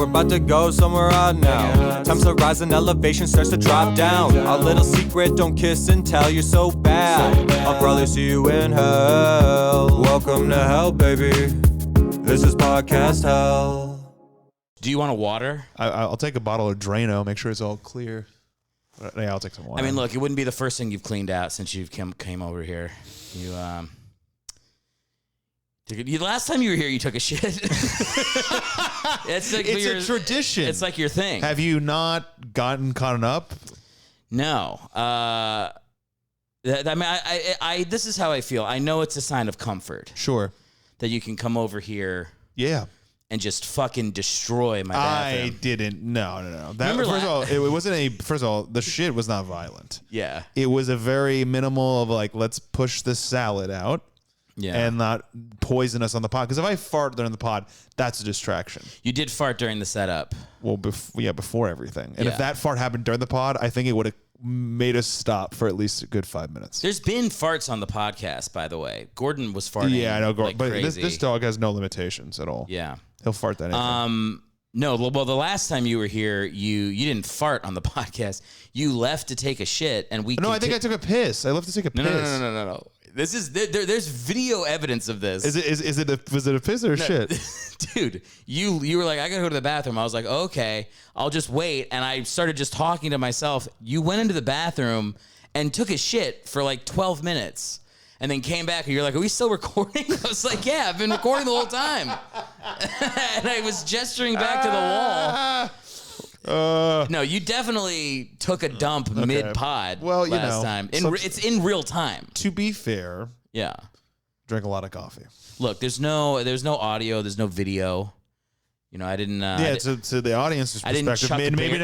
we're about to go somewhere odd now. Times to rise and elevation starts to drop down. Our little secret, don't kiss and tell, you're so bad. I'll probably see you in hell. Welcome to hell, baby. This is podcast hell. Do you want a water? I'll take a bottle of Drano, make sure it's all clear. Yeah, I'll take some water. I mean, look, it wouldn't be the first thing you've cleaned out since you came over here. Last time you were here, you took a shit. It's a tradition. It's like your thing. Have you not gotten caught up? No. I mean, I this is how I feel. I know it's a sign of comfort. Sure. That you can come over here. Yeah. And just fucking destroy my bathroom. I didn't. No. First of all, the shit was not violent. Yeah. It was a very minimal of like, let's push this salad out. Yeah. And not poison us on the pod. Because if I fart during the pod, that's a distraction. You did fart during the setup. Well, before everything. And if that fart happened during the pod, I think it would have made us stop for at least a good 5 minutes. There's been farts on the podcast, by the way. Gordon was farting. Yeah, I know. Like but crazy. This dog has no limitations at all. Yeah. He'll fart that anything. No, well, the last time you were here, you didn't fart on the podcast. You left to take a shit, and we. No, I think I took a piss. I left to take a piss. No. This is there's video evidence of this. Was it a piss or a shit? Dude, you were like, I gotta go to the bathroom. I was like, okay, I'll just wait. And I started just talking to myself. You went into the bathroom and took a shit for like 12 minutes. And then came back and you're like, are we still recording? I was like, yeah, I've been recording the whole time. And I was gesturing back to the wall. No, you definitely took a dump mid-pod last time. It's in real time. To be fair, yeah, drank a lot of coffee. Look, there's no audio, there's no video. You know, I didn't. To the audience's perspective, maybe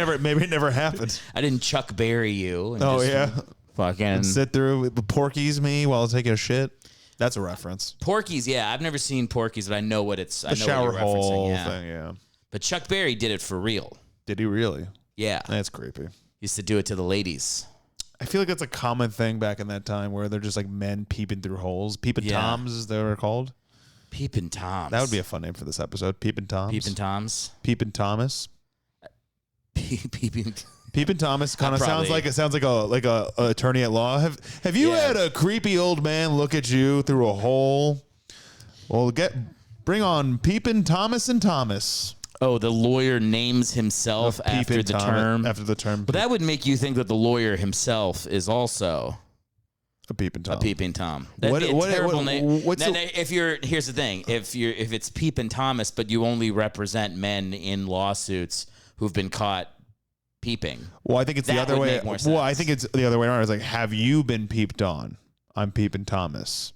it never happened. I didn't Chuck Berry you. And fucking sit through with Porky's me while taking a shit. That's a reference. Porky's, yeah, I've never seen Porky's, but I know what it's. The shower hole thing, yeah. But Chuck Berry did it for real. Did he really? Yeah. That's creepy. Used to do it to the ladies. I feel like that's a common thing back in that time where they're just like men peeping through holes. Peeping Toms, as they were called. Peeping Toms. That would be a fun name for this episode. Peeping Toms. Peeping Toms. Peeping Thomas. Peeping Thomas kind of sounds like a attorney at law. Have you had a creepy old man look at you through a hole? Well, bring on Peeping Thomas and Thomas. Oh, the lawyer names himself after the term. After the term. But that would make you think that the lawyer himself is also a Peeping Tom. A Peeping Tom. That'd be a terrible name. Here's the thing: if it's Peeping Thomas, but you only represent men in lawsuits who've been caught peeping. Well, I think it's the other way. Well, I think it's the other way around. It's like, have you been peeped on? I'm Peeping Thomas.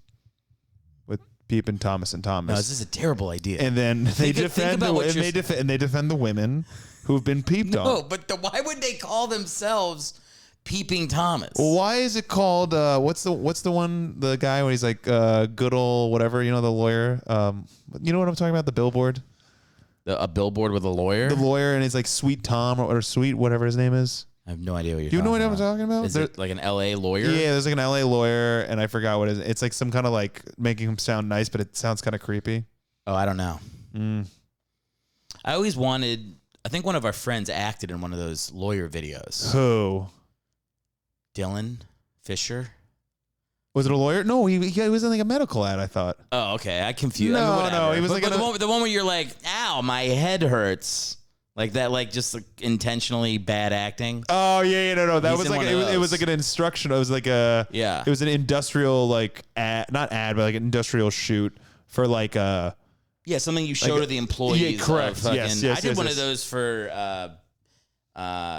Peeping Thomas and Thomas. No, this is a terrible idea. And then they defend the women who've been peeped on. No, but why would they call themselves Peeping Thomas? Well, why is it called? What's the one? The guy when he's like good old whatever. You know, the lawyer. You know what I'm talking about? The billboard. A billboard with a lawyer. The lawyer and he's like Sweet Tom or Sweet whatever his name is. I have no idea what you're talking about. Do you know what I'm talking about? Is it like an LA lawyer? Yeah, there's like an LA lawyer, and I forgot what it is. It's like some kind of like making him sound nice, but it sounds kind of creepy. Oh, I don't know. I always wanted, I think one of our friends acted in one of those lawyer videos. Who? Dylan Fisher. Was it a lawyer? No, he was in like a medical ad, I thought. Oh, okay. I confused. No, he was like the one where you're like, ow, my head hurts. Like that, like just like intentionally bad acting. Oh yeah, no. That was like it was like an instruction. It was like it was an industrial like not ad, but like an industrial shoot for like something you show to the employees. Yeah, correct. Yes, I did one of those for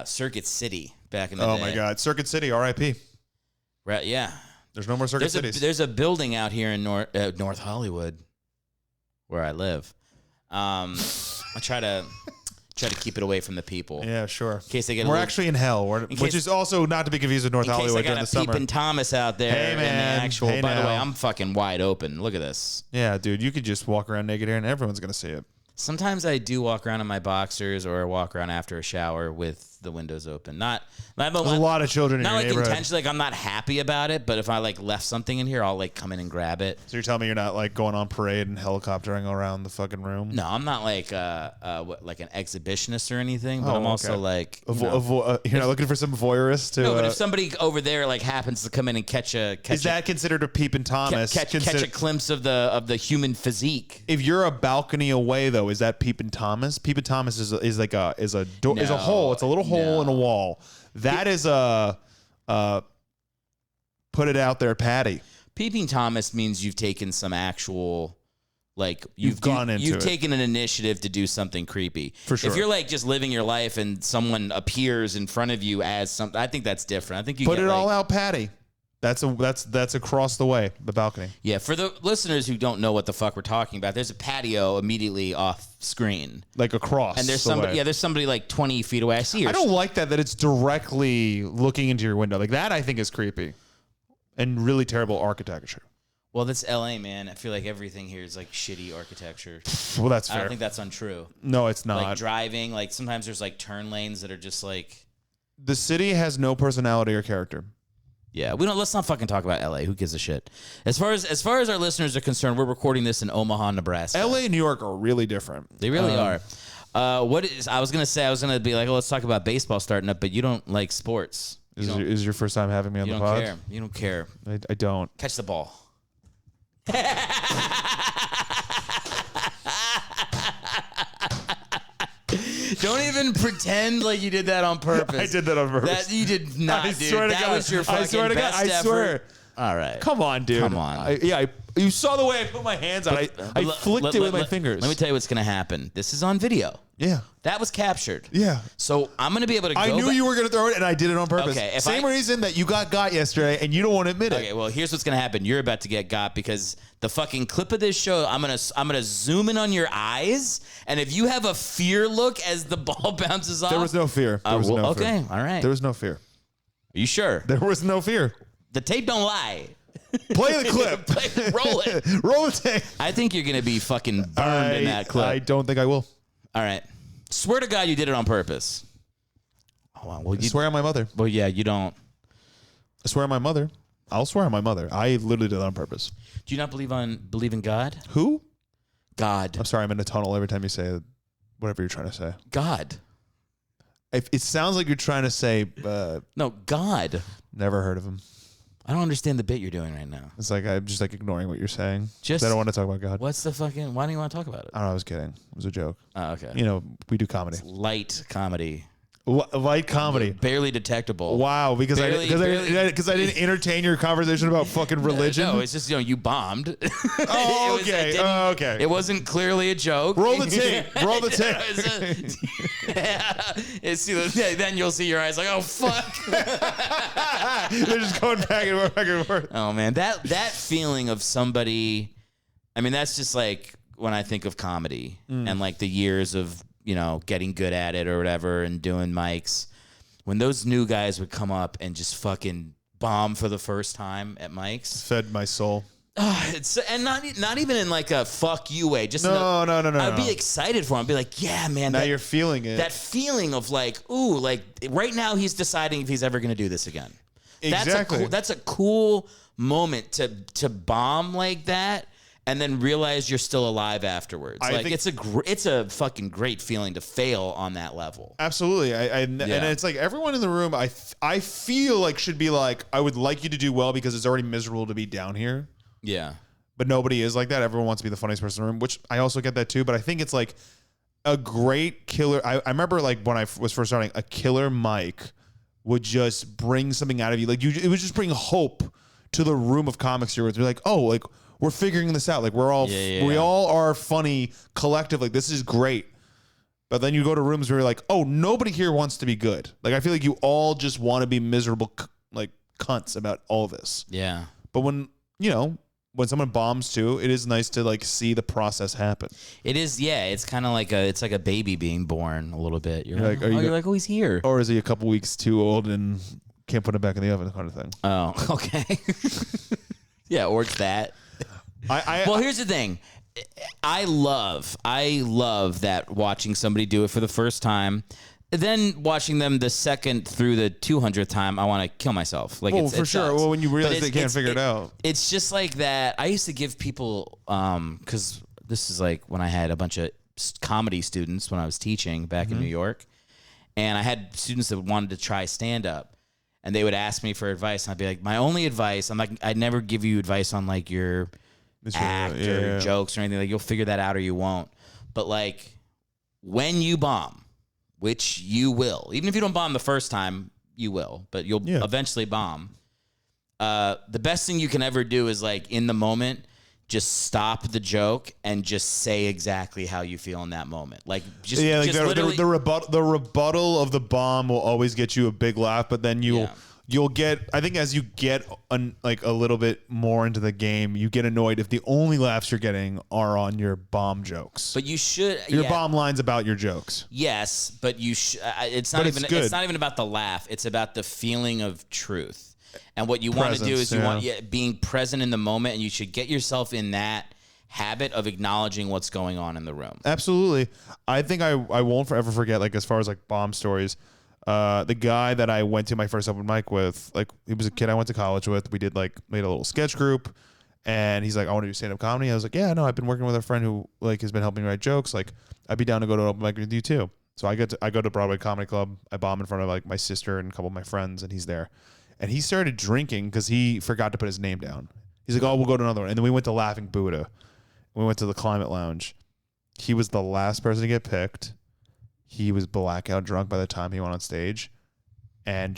Circuit City back in the day. Oh my God, Circuit City, R.I.P. Right? Yeah. There's no more Circuit Cities. There's a building out here in North Hollywood, where I live. I try to keep it away from the people. Yeah, sure. In case they get we're actually in hell, which is also not to be confused with North Hollywood during the summer. Peeping Thomas out there. Hey, man. By the way, I'm fucking wide open. Look at this. Yeah, dude, you could just walk around naked here and everyone's going to see it. Sometimes I do walk around in my boxers or walk around after a shower with the windows open. Not There's a lot of children in not your like neighborhood. intentionally. Like I'm not happy about it, but if I like left something in here, I'll like come in and grab it. So you're telling me you're not like going on parade and helicoptering around the fucking room? No, I'm not like like an exhibitionist or anything, but Oh, I'm also okay. like You're not looking for some voyeurist to. no, but if somebody over there like happens to come in and catch is that considered a Peeping Thomas? catch a glimpse of the human physique? If you're a balcony away, though, is that Peeping Thomas? Peeping Thomas is a hole. It's a little hole in a wall. That is a put it out there, Patty. Peeping Thomas means you've taken some actual. Like you've taken an initiative to do something creepy. For sure. If you're like just living your life and someone appears in front of you as something, I think that's different. I think you put get it like, all out, Patty. That's across the way, the balcony. Yeah, for the listeners who don't know what the fuck we're talking about, there's a patio immediately off screen, Like across. and there's the somebody. way. Yeah, there's somebody like 20 feet away. I see her. I don't like that it's directly looking into your window. Like that, I think is creepy, and really terrible architecture. Well, that's LA, man. I feel like everything here is like shitty architecture. Well, that's I fair. don't think that's untrue. No, it's not. Like driving, like sometimes there's like turn lanes that are just like. The city has no personality or character. Yeah, we don't. Let's not fucking talk about LA. Who gives a shit? As far as our listeners are concerned, we're recording this in Omaha, Nebraska. LA and New York are really different. They really are. What is? I was gonna be like, oh, let's talk about baseball starting up, but you don't like sports. Is your first time having me on You the don't pod? care. You don't care. I don't. Catch the ball. Don't even pretend like you did that on purpose. I did that on purpose. That you did not, I dude. swear to That God. was your fucking I swear to God. best I effort. swear. All right. Come on, dude. Come on. You saw the way I put my hands on it. I flicked it with my fingers. Let me tell you what's going to happen. This is on video. Yeah. That was captured. Yeah. So I'm going to be able to go I knew back. you were going to throw it, and I did it on purpose. Okay, if Same I- reason that you got yesterday, and you don't want to admit it. Okay, well, here's what's gonna happen. You're about to get got because the fucking clip of this show. I'm gonna zoom in on your eyes, and if you have a fear look as the ball bounces off, There was no fear. There was no fear. okay, all right. There was no fear. Are you sure? There was no fear. The tape don't lie. Play the clip. Roll it. Roll the tape. I think you're gonna be fucking burned in that clip. I don't think I will. All right. Swear to God, you did it on purpose. Oh, wow. Well, I swear on my mother. Well, yeah, you don't. I swear on my mother. I'll swear on my mother. I literally did that on purpose. Do you not believe in God? Who? God. I'm sorry. I'm in a tunnel every time you say whatever you're trying to say. God. It sounds like you're trying to say. No, God. Never heard of him. I don't understand the bit you're doing right now. It's like I'm just like ignoring what you're saying. Just I don't want to talk about God. What's the fucking? Why do you want to talk about it? I don't know. I was kidding. It was a joke. Oh, okay. You know, we do comedy. Light comedy. Light comedy. Barely detectable. Wow, because I Barely- didn't entertain your conversation about fucking religion. No, it's just you bombed. Oh, okay. Okay. It wasn't clearly a joke. Roll the tape. Roll the tape. Then you'll see your eyes like, oh fuck. They're just going back and forth. Oh man, that feeling of somebody. I mean, that's just like when I think of comedy and like the years of getting good at it or whatever and doing mics. When those new guys would come up and just fucking bomb for the first time at mics, Fed my soul. And not even in like a fuck you way. Just No. I'd be excited for him. I'd be like, yeah, man. Now you're feeling it. That feeling of like, ooh, like right now he's deciding if he's ever going to do this again. Exactly. That's a cool moment to bomb like that. And then realize you're still alive afterwards. I think it's a fucking great feeling to fail on that level. Absolutely. And it's like everyone in the room, I feel like should be like, I would like you to do well because it's already miserable to be down here. Yeah. But nobody is like that. Everyone wants to be the funniest person in the room, which I also get that too. But I think it's like a great killer. I remember like when I was first starting, a killer mic would just bring something out of you. Like it would just bring hope to the room of comics you're with. You're like, oh, like we're figuring this out. Like we all are funny collectively. This is great. But then you go to rooms where you're like, oh, nobody here wants to be good. Like I feel like you all just want to be miserable like cunts about all this. Yeah. But when when someone bombs too, it is nice to like see the process happen. It is, yeah. It's kind of like a baby being born a little bit. You're like, you're like, oh, he's here. Or is he a couple weeks too old and can't put it back in the oven, kind of thing? Oh, okay. Yeah, or it's that. Well, here's the thing. I love that watching somebody do it for the first time. then watching them the second through the 200th time, I want to kill myself. Like, Well, for sure. Well, when you realize they can't figure it out. It's just like that. I used to give people, because this is like when I had a bunch of comedy students when I was teaching back in New York. And I had students that wanted to try stand-up. And they would ask me for advice. And I'd be like, my only advice, I'm like, I'd never give you advice on like your act or jokes or anything. Like, you'll figure that out or you won't. But like, when you bomb, which you will, even if you don't bomb the first time, you will, but you'll eventually bomb. The best thing you can ever do is like in the moment, just stop the joke and just say exactly how you feel in that moment. Like just the rebuttal of the bomb will always get you a big laugh, but then you'll get, I think as you get like a little bit more into the game, you get annoyed if the only laughs you're getting are on your bomb jokes. But you should your bomb line's about your jokes. Yes, but you it's not even about the laugh. It's about the feeling of truth. And what you want to do is you want being present in the moment, and you should get yourself in that habit of acknowledging what's going on in the room. Absolutely. I think I won't forever forget, like, as far as like bomb stories, the guy that I went to my first open mic with, like, he was a kid I went to college with. We did like made a little sketch group, and he's like, I want to do stand-up comedy. I was like, yeah, no, I've been working with a friend who like has been helping me write jokes. Like, I'd be down to go to an open mic with you too. So I go to Broadway Comedy Club. I bomb in front of like my sister and a couple of my friends, and he's there. And he started drinking because he forgot to put his name down. He's like, oh, we'll go to another one. And then we went to Laughing Buddha. We went to the Climate Lounge. He was the last person to get picked. He was blackout drunk by the time he went on stage. And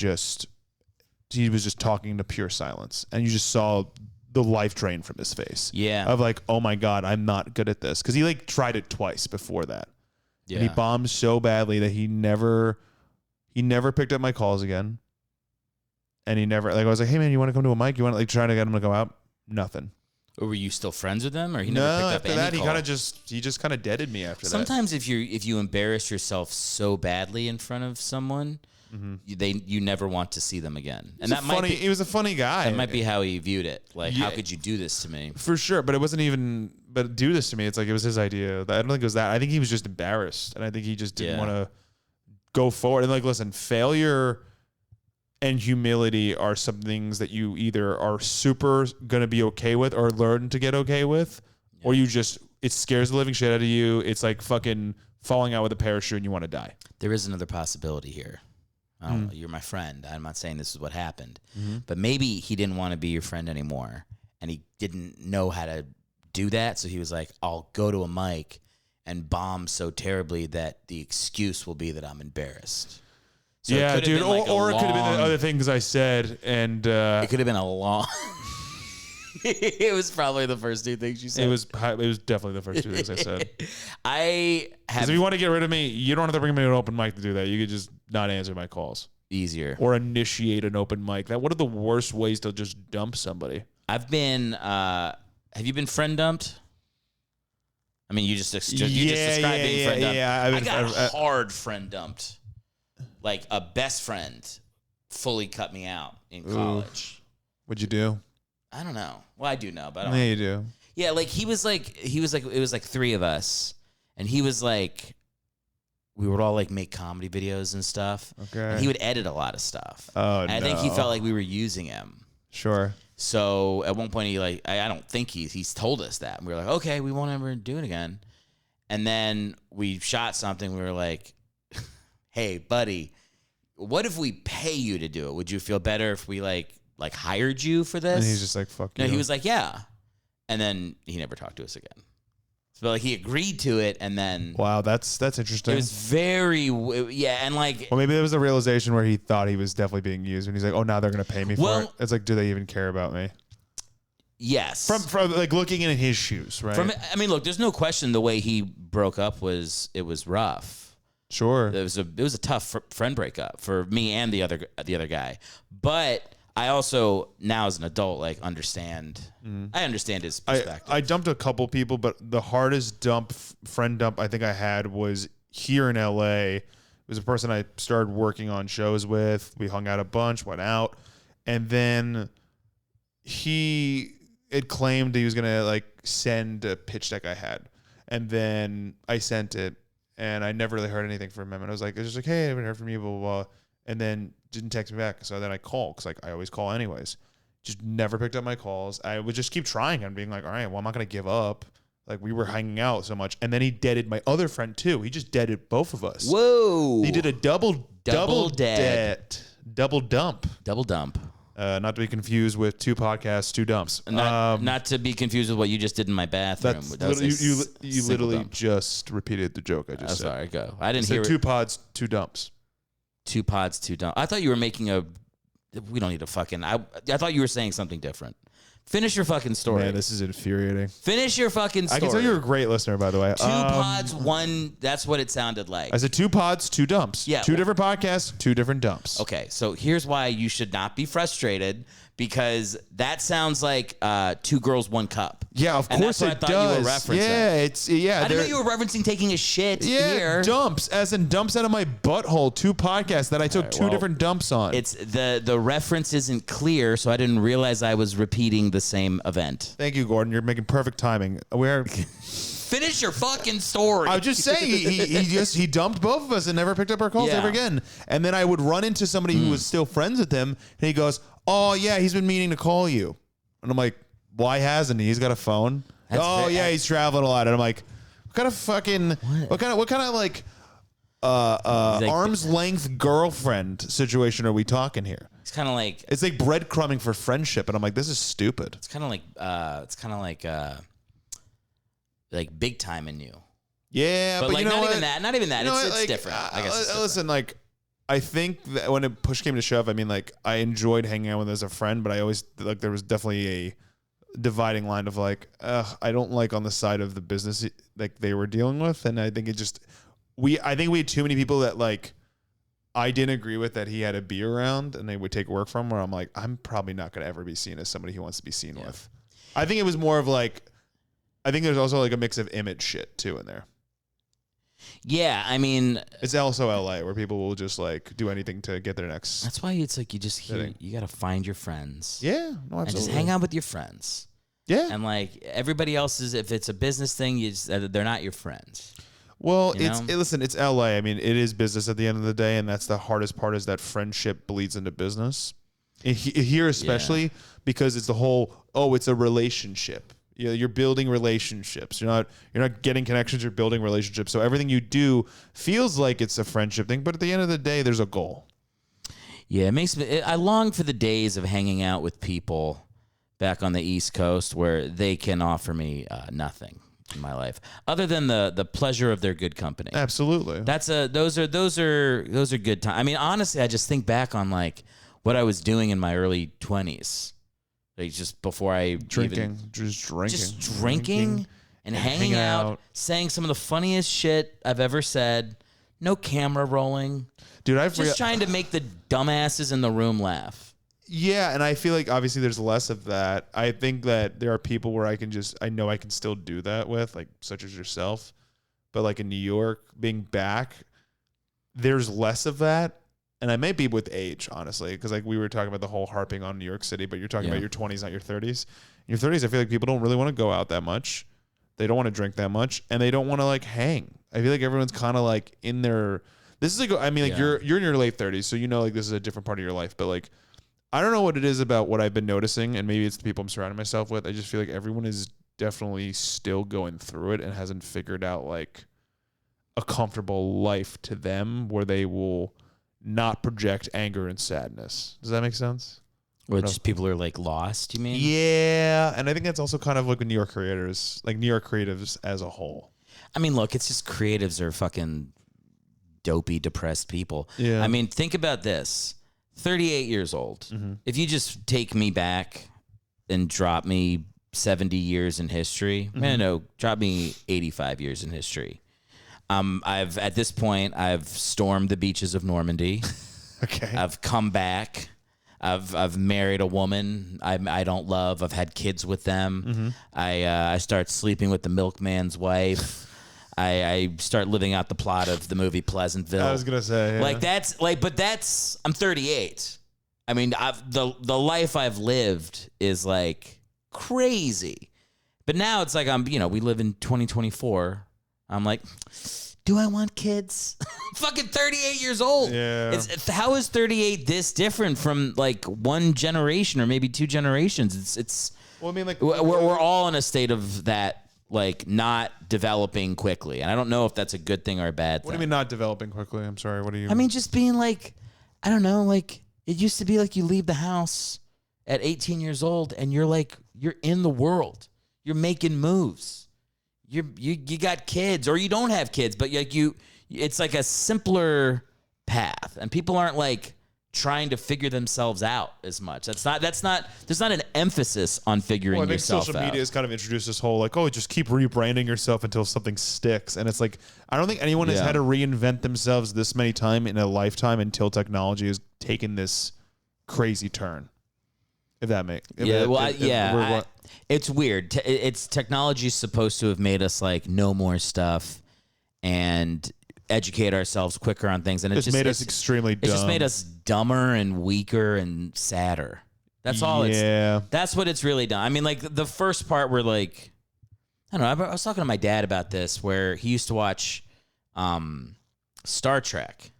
he was just talking to pure silence. And you just saw the life drain from his face. Yeah. Of like, oh my God, I'm not good at this. Because he like tried it twice before that. Yeah. And he bombed so badly that he never picked up my calls again. And he never, like, I was like, hey man, you want to come to a mic? You want to like try to get him to go out? Nothing. Or were you still friends with them, or he never picked up after any that, call? he just kind of deaded me after Sometimes if you embarrass yourself so badly in front of someone, you never want to see them again. And he was a funny guy. That might be how he viewed it. Like, how could you do this to me? For sure, but it wasn't even. But do this to me. It's like it was his idea. I don't think it was that. I think he was just embarrassed, and I think he just didn't want to go forward. And like, listen, failure and humility are some things that you either are super going to be okay with or learn to get okay with, or you just, it scares the living shit out of you. It's like fucking falling out with a parachute and you want to die. There is another possibility here. You're my friend. I'm not saying this is what happened, but maybe he didn't want to be your friend anymore and he didn't know how to do that. So he was like, I'll go to a mic and bomb so terribly that the excuse will be that I'm embarrassed. So yeah, dude. Or it could have been the other things I said, and it could have been a long. It was probably the first two things you said. It was definitely the first two things I said. Because if you want to get rid of me, you don't have to bring me to an open mic to do that. You could just not answer my calls. Easier. Or initiate an open mic. What are the worst ways to just dump somebody? I've been. Have you been friend dumped? I mean, you just described being friend dumped. Yeah, I got hard friend dumped. Like a best friend fully cut me out in college. What'd you do? I don't know. Well, I do know, but I don't know. You do. Yeah, like it was like three of us, and he was like, we would all like make comedy videos and stuff. Okay. And he would edit a lot of stuff. Oh, and I think he felt like we were using him. Sure. So at one point I don't think he's told us that. And we were like, okay, we won't ever do it again. And then we shot something. We were like, hey, buddy, what if we pay you to do it? Would you feel better if we like hired you for this? And he's just like, fuck you. No, he was like, yeah. And then he never talked to us again. So like he agreed to it, and then wow, that's interesting. It was very and like well, maybe there was a realization where he thought he was definitely being used, and he's like, oh, now they're gonna pay me for it. It's like, do they even care about me? Yes. From like looking in his shoes, right? I mean, look, there's no question the way he broke up was rough. Sure. It was a tough friend breakup for me and the other guy. But I also now as an adult understand. I understand his perspective. I dumped a couple people, but the hardest friend dump I think I had was here in LA. It was a person I started working on shows with. We hung out a bunch, went out, and then he had claimed he was gonna send a pitch deck I had, and then I sent it, and I never really heard anything from him. And I was just like, hey, I haven't heard from you, blah, blah, blah. And then didn't text me back. So then I called because I always call anyways. Just never picked up my calls. I would just keep trying and being like, all right, well, I'm not going to give up. Like, we were hanging out so much. And then he deaded my other friend, too. He just deaded both of us. Whoa. He did a double dead. Double dump. Double dump. Not to be confused with 2 podcasts, 2 dumps. Not to be confused with what you just did in my bathroom. You literally dump. Just repeated the joke I just said. Sorry, go. I didn't hear 2 pods, 2 dumps. 2 pods, 2 dumps. I thought you were making we don't need to fucking... I thought you were saying something different. Finish your fucking story. Man, this is infuriating. Finish your fucking story. I can tell you're a great listener, by the way. 2 pods, 1... That's what it sounded like. I said 2 pods, 2 dumps. Yeah. 2 different podcasts, 2 different dumps. Okay, so here's why you should not be frustrated, because that sounds like 2 girls, 1 cup. Yeah, of course it does. That's what I thought you were referencing. Yeah, I didn't know you were referencing taking a shit here. Dumps, as in dumps out of my butthole. 2 podcasts that I took 2 different dumps on. It's the reference isn't clear, so I didn't realize I was repeating the same event. Thank you, Gordon. You're making perfect timing. Finish your fucking story. I was just saying he dumped both of us and never picked up our calls ever again. And then I would run into somebody who was still friends with him, and he goes, "Oh yeah, he's been meaning to call you." And I'm like, "Why hasn't he? He's got a phone." He's traveling a lot. And I'm like, "What kind of fucking what kind of like arm's length girlfriend situation are we talking here?" It's kind of like breadcrumbing for friendship, and I'm like, "This is stupid." It's kind of like big time in you. Yeah, but like you know not even that. It's different. I guess. It's listen, like, I think that when push came to shove, I mean, like, I enjoyed hanging out with him as a friend, but I always like there was definitely a dividing line of like, I don't like on the side of the business like they were dealing with, and I think I think we had too many people that like I didn't agree with that he had to be around and they would take work from. Where I'm like, I'm probably not going to ever be seen as somebody he wants to be seen with. I think it was more of like. I think there's also like a mix of image shit too in there. Yeah, I mean, it's also LA where people will just like do anything to get their next. That's why it's like you got to find your friends. Yeah, no, absolutely. And just hang out with your friends. Yeah, and like everybody else if it's a business thing, they're not your friends. Well, listen, it's LA. I mean, it is business at the end of the day, and that's the hardest part is that friendship bleeds into business. Here especially because it's the whole it's a relationship. You're building relationships. You're not getting connections. You're building relationships. So everything you do feels like it's a friendship thing, but at the end of the day, there's a goal. Yeah, it makes me. I long for the days of hanging out with people back on the East Coast where they can offer me nothing in my life other than the pleasure of their good company. Absolutely. Those are good times. I mean, honestly, I just think back on like what I was doing in my early 20s. Like just before I drinking and hanging out, saying some of the funniest shit I've ever said. No camera rolling, dude. Just trying to make the dumbasses in the room laugh. Yeah, and I feel like obviously there's less of that. I think that there are people where I know I can still do that with, like such as yourself. But like in New York, being back, there's less of that. And I may be with age, honestly, because like we were talking about the whole harping on New York City, but you're talking about your 20s, not your 30s. In your 30s, I feel like people don't really want to go out that much. They don't want to drink that much, and they don't want to like hang. I feel like everyone's kind of like in their. This is like, I mean, like you're in your late 30s, so you know like this is a different part of your life. But like, I don't know what it is about what I've been noticing, and maybe it's the people I'm surrounding myself with. I just feel like everyone is definitely still going through it and hasn't figured out like a comfortable life to them where they will not project anger and sadness. Does that make sense? Or just people are like lost, you mean? Yeah. And I think that's also kind of like with New York creators, like New York creatives as a whole. I mean, look, it's just creatives are fucking dopey, depressed people. Yeah. I mean, think about this. 38 years old. Mm-hmm. If you just take me back and drop me 70 years in history, drop me 85 years in history. At this point, I've stormed the beaches of Normandy. Okay. I've come back. I've married a woman I don't love. I've had kids with them. Mm-hmm. I start sleeping with the milkman's wife. I start living out the plot of the movie Pleasantville. I was gonna say, I'm 38. I mean, the life I've lived is like crazy. But now it's like we live in 2024. I'm like, do I want kids? Fucking 38 years old. Yeah. How is 38 this different from like one generation or maybe two generations? It's. Well, I mean, like we're all in a state of that, like not developing quickly, and I don't know if that's a good thing or a bad thing. What do you mean not developing quickly? I'm sorry. What do you? I mean, just being like, I don't know, like it used to be like you leave the house at 18 years old and you're in the world, you're making moves, you got kids or you don't have kids, but like it's like a simpler path, and people aren't like trying to figure themselves out as much. There's not an emphasis on figuring I think yourself social out. media has kind of introduced this whole like, oh, just keep rebranding yourself until something sticks. And it's like, I don't think anyone has had to reinvent themselves this many times in a lifetime until technology has taken this crazy turn. If that makes it's weird. It's technology supposed to have made us like know more stuff and educate ourselves quicker on things, and it's made us extremely dumb. It's just made us dumber and weaker and sadder. That's all. That's what it's really done. I mean, like the first part where like, I don't know. I was talking to my dad about this, where he used to watch Star Trek,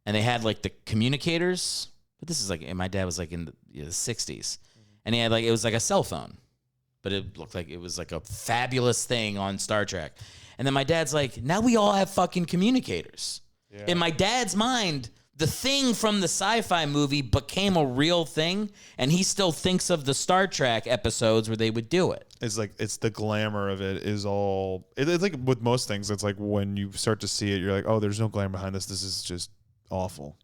and they had like the communicators. But this is like, my dad was like in the 60s, and he had like, it was like a cell phone, but it looked like it was like a fabulous thing on Star Trek. And then my dad's like, now we all have fucking communicators. Yeah. In my dad's mind, the thing from the sci-fi movie became a real thing, and he still thinks of the Star Trek episodes where they would do it. It's like, it's the glamour of it is all, it's like with most things, it's like when you start to see it, you're like, oh, there's no glamour behind this. This is just awful.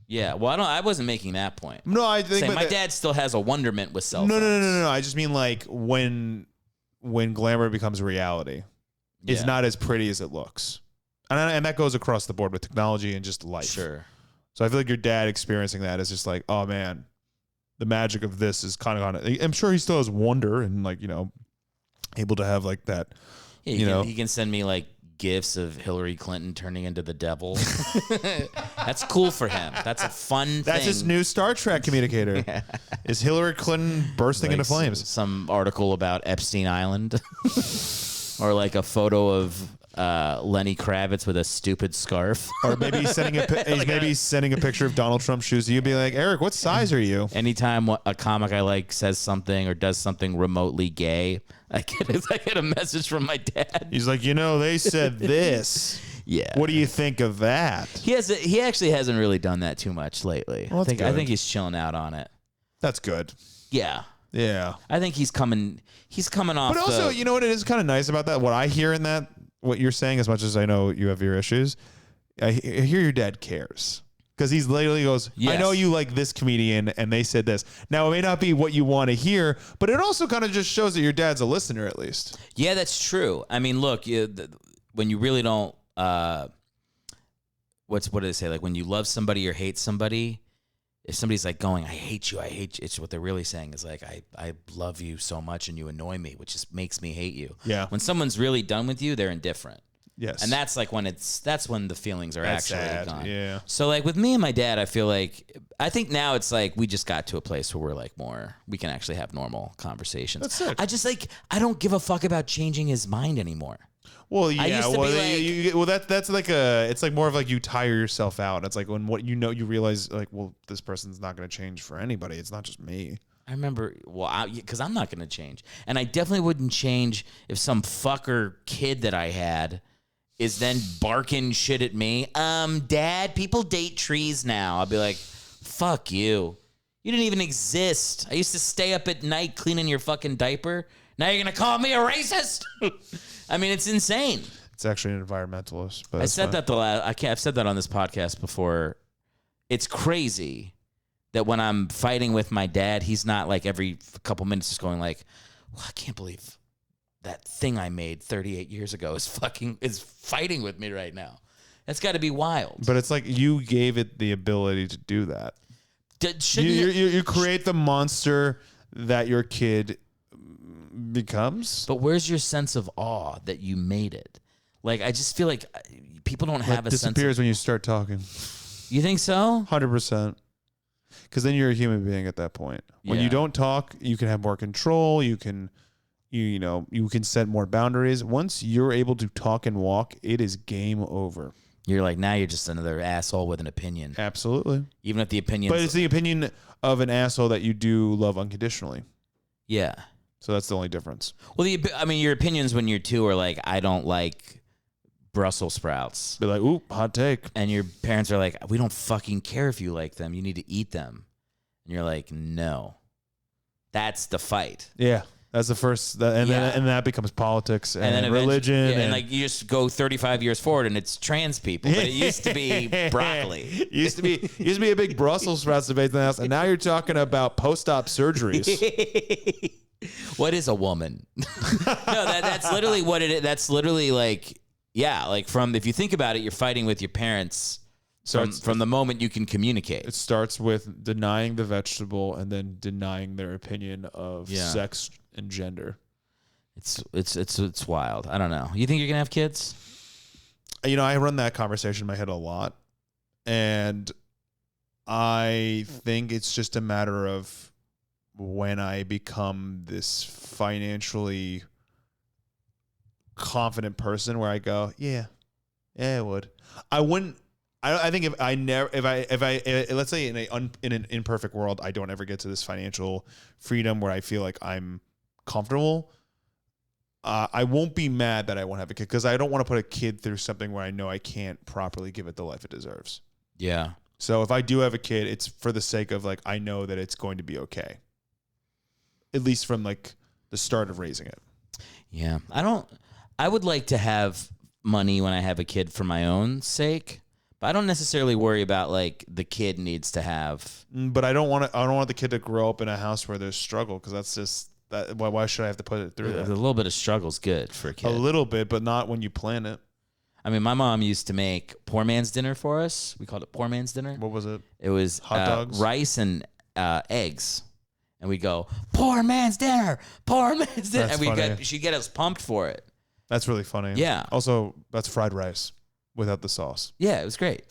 Yeah, well, I wasn't making that point. No, I think my dad still has a wonderment with cell phones. No. I just mean like when glamour becomes reality. It's not as pretty as it looks. And that goes across the board with technology and just life. Sure. So I feel like your dad experiencing that is just like, oh, man, the magic of this is kind of on it. I'm sure he still has wonder and, like, you know, able to have, like, that, he can send me, like, gifs of Hillary Clinton turning into the devil. That's cool for him. That's a fun thing. That's his new Star Trek communicator. Is Hillary Clinton bursting into flames? Some article about Epstein Island. Or like a photo of Lenny Kravitz with a stupid scarf. Or maybe he's sending a picture of Donald Trump's shoes. You'd be like, Eric, what size are you? Anytime a comic I like says something or does something remotely gay, I get a message from my dad. He's like, they said this. Yeah. What do you think of that? He actually hasn't really done that too much lately. Well, I think he's chilling out on it. That's good. Yeah. Yeah. I think he's coming off. But also, you know what it is kind of nice about that? What I hear in that, what you're saying, as much as I know you have your issues, I hear your dad cares. Because he literally goes, yes. I know you like this comedian, and they said this. Now, it may not be what you want to hear, but it also kind of just shows that your dad's a listener, at least. Yeah, that's true. I mean, look, when you really don't, what do they say? Like, when you love somebody or hate somebody, if somebody's like going, I hate you, it's what they're really saying is like, I love you so much and you annoy me, which just makes me hate you. Yeah. When someone's really done with you, they're indifferent. Yes. And that's like when the feelings are actually sad. gone. Yeah. So like with me and my dad, I think now it's like we just got to a place where we're like we can actually have normal conversations. That's sick. I don't give a fuck about changing his mind anymore. Well, yeah. I used to be like, that's like it's like more of like you tire yourself out. It's like when you realize like, well, this person's not going to change for anybody. It's not just me. I remember, because I'm not going to change. And I definitely wouldn't change if some fucker kid that I had is then barking shit at me. Dad, people date trees now. I'll be like, fuck you. You didn't even exist. I used to stay up at night cleaning your fucking diaper. Now you're going to call me a racist? I mean, it's insane. It's actually an environmentalist. But I said that I've said that on this podcast before. It's crazy that when I'm fighting with my dad, he's not like every couple minutes just going like, well, I can't believe that thing I made 38 years ago is fighting with me right now. That's got to be wild. But it's like you gave it the ability to do that. You create the monster that your kid becomes. But where's your sense of awe that you made it? Like, I just feel like people don't have a sense. It disappears when you start talking. You think so? 100%. Because then you're a human being at that point. When you don't talk, you can have more control. You can, you know, you can set more boundaries. Once you're able to talk and walk, it is game over. You're like, now you're just another asshole with an opinion. Absolutely. Even if the opinion. But it's the opinion of an asshole that you do love unconditionally. Yeah. So that's the only difference. Well, your opinions when you're 2 are like, I don't like Brussels sprouts. Be like, ooh, hot take. And your parents are like, we don't fucking care if you like them. You need to eat them. And you're like, no. That's the fight. Yeah. That's the first, and that becomes politics and then religion. And like you just go 35 years forward and it's trans people. But it used to be broccoli. used to be a big Brussels sprouts debate in the house, and now you're talking about post-op surgeries. What is a woman? No, that's literally what it is. That's literally like, yeah, like if you think about it, you're fighting with your parents from the moment you can communicate. It starts with denying the vegetable and then denying their opinion of sex and gender. It's wild. I don't know. You think you're gonna have kids? You know, I run that conversation in my head a lot, and I think it's just a matter of when I become this financially confident person where I go, yeah, I would. I wouldn't. I think if I let's say in an imperfect world, I don't ever get to this financial freedom where I feel like I'm comfortable. I won't be mad that I won't have a kid because I don't want to put a kid through something where I know I can't properly give it the life it deserves. Yeah. So if I do have a kid, it's for the sake of like I know that it's going to be okay. At least from like the start of raising it. Yeah. I would like to have money when I have a kid for my own sake. But I don't necessarily worry about like the kid needs to have. But I don't want the kid to grow up in a house where there's struggle because that's just that. Why should I have to put it through that? A little bit of struggle's good for a kid. A little bit, but not when you plan it. I mean, my mom used to make poor man's dinner for us. We called it poor man's dinner. What was it? It was hot dogs, rice, and eggs. And we go poor man's dinner, poor man's dinner, That's and funny. she'd get us pumped for it. That's really funny. Yeah. Also, that's fried rice without the sauce. Yeah, it was great.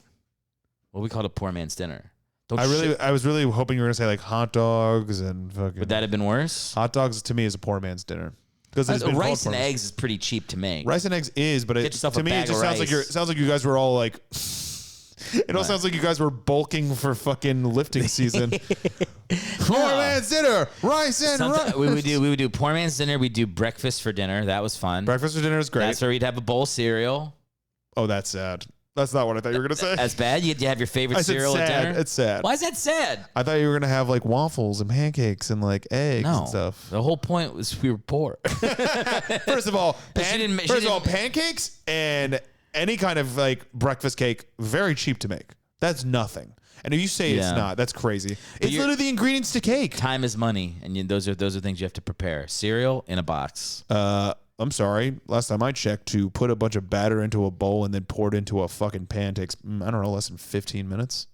Well, we called it poor man's dinner. I was really hoping you were gonna say like hot dogs and fucking. Would that have been worse? Hot dogs to me is a poor man's dinner because rice and eggs is pretty cheap to make. Rice and eggs is, but to me it just sounds like you guys were all like. It all sounds like you guys were bulking for fucking lifting season. Poor man's dinner, rice and rice. We would do poor man's dinner. We'd do breakfast for dinner. That was fun. Breakfast for dinner is great. That's where we'd have a bowl of cereal. Oh, that's sad. That's not what I thought you were going to say. That's bad? You have your favorite cereal at dinner? It's sad. Why is that sad? I thought you were going to have like waffles and pancakes and like eggs and stuff. The whole point was we were poor. First of all, pancakes and any kind of like breakfast cake, very cheap to make. That's nothing. And if you say it's not, that's crazy. It's literally the ingredients to cake. Time is money, and those are things you have to prepare. Cereal in a box. I'm sorry. Last time I checked, to put a bunch of batter into a bowl and then pour it into a fucking pan takes, I don't know, less than 15 minutes.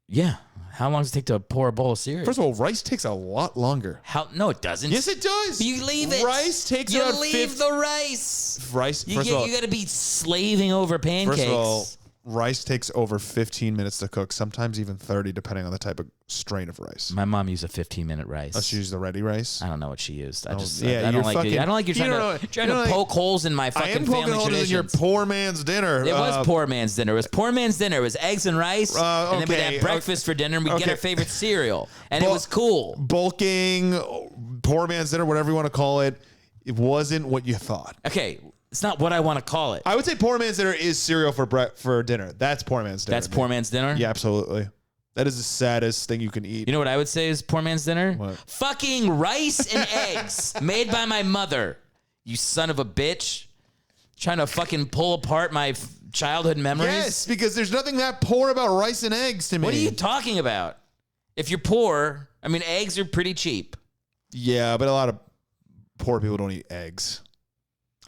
Yeah. How long does it take to pour a bowl of cereal? First of all, rice takes a lot longer. No, it doesn't. Yes, it does. You leave it. Rice takes you about leave the rice. Rice. You got to be slaving over pancakes. First of all, rice takes over 15 minutes to cook, sometimes even 30, depending on the type of strain of rice. My mom used a 15-minute rice. Oh, she used the ready rice? I don't know what she used. I don't like you trying to poke holes in my fucking family traditions. I am poking holes in your poor man's dinner. It was poor man's dinner. It was poor man's dinner. It was eggs and rice, and then we'd have breakfast for dinner, and we'd get our favorite cereal, and it was cool. Bulking, poor man's dinner, whatever you want to call it, it wasn't what you thought. Okay. It's not what I want to call it. I would say poor man's dinner is cereal for dinner. That's poor man's dinner. That's poor man's dinner? Yeah, absolutely. That is the saddest thing you can eat. You know what I would say is poor man's dinner? What? Fucking rice and eggs made by my mother. You son of a bitch. Trying to fucking pull apart my childhood memories. Yes, because there's nothing that poor about rice and eggs to me. What are you talking about? If you're poor, I mean, eggs are pretty cheap. Yeah, but a lot of poor people don't eat eggs.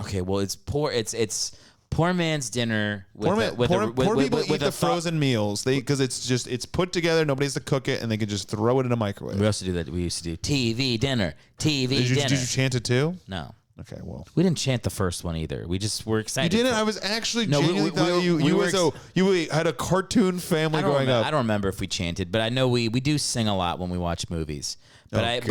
Okay, well, it's poor. It's poor man's dinner. Poor people eat the frozen meals. Because it's put together. Nobody has to cook it, and they can just throw it in a microwave. We also do that. We used to do TV dinner. Did you chant it too? No. Okay, well. We didn't chant the first one either. We just were excited. You didn't? for- I was actually No, genuinely thought you had a cartoon family growing up. I don't remember if we chanted, but I know we do sing a lot when we watch movies. But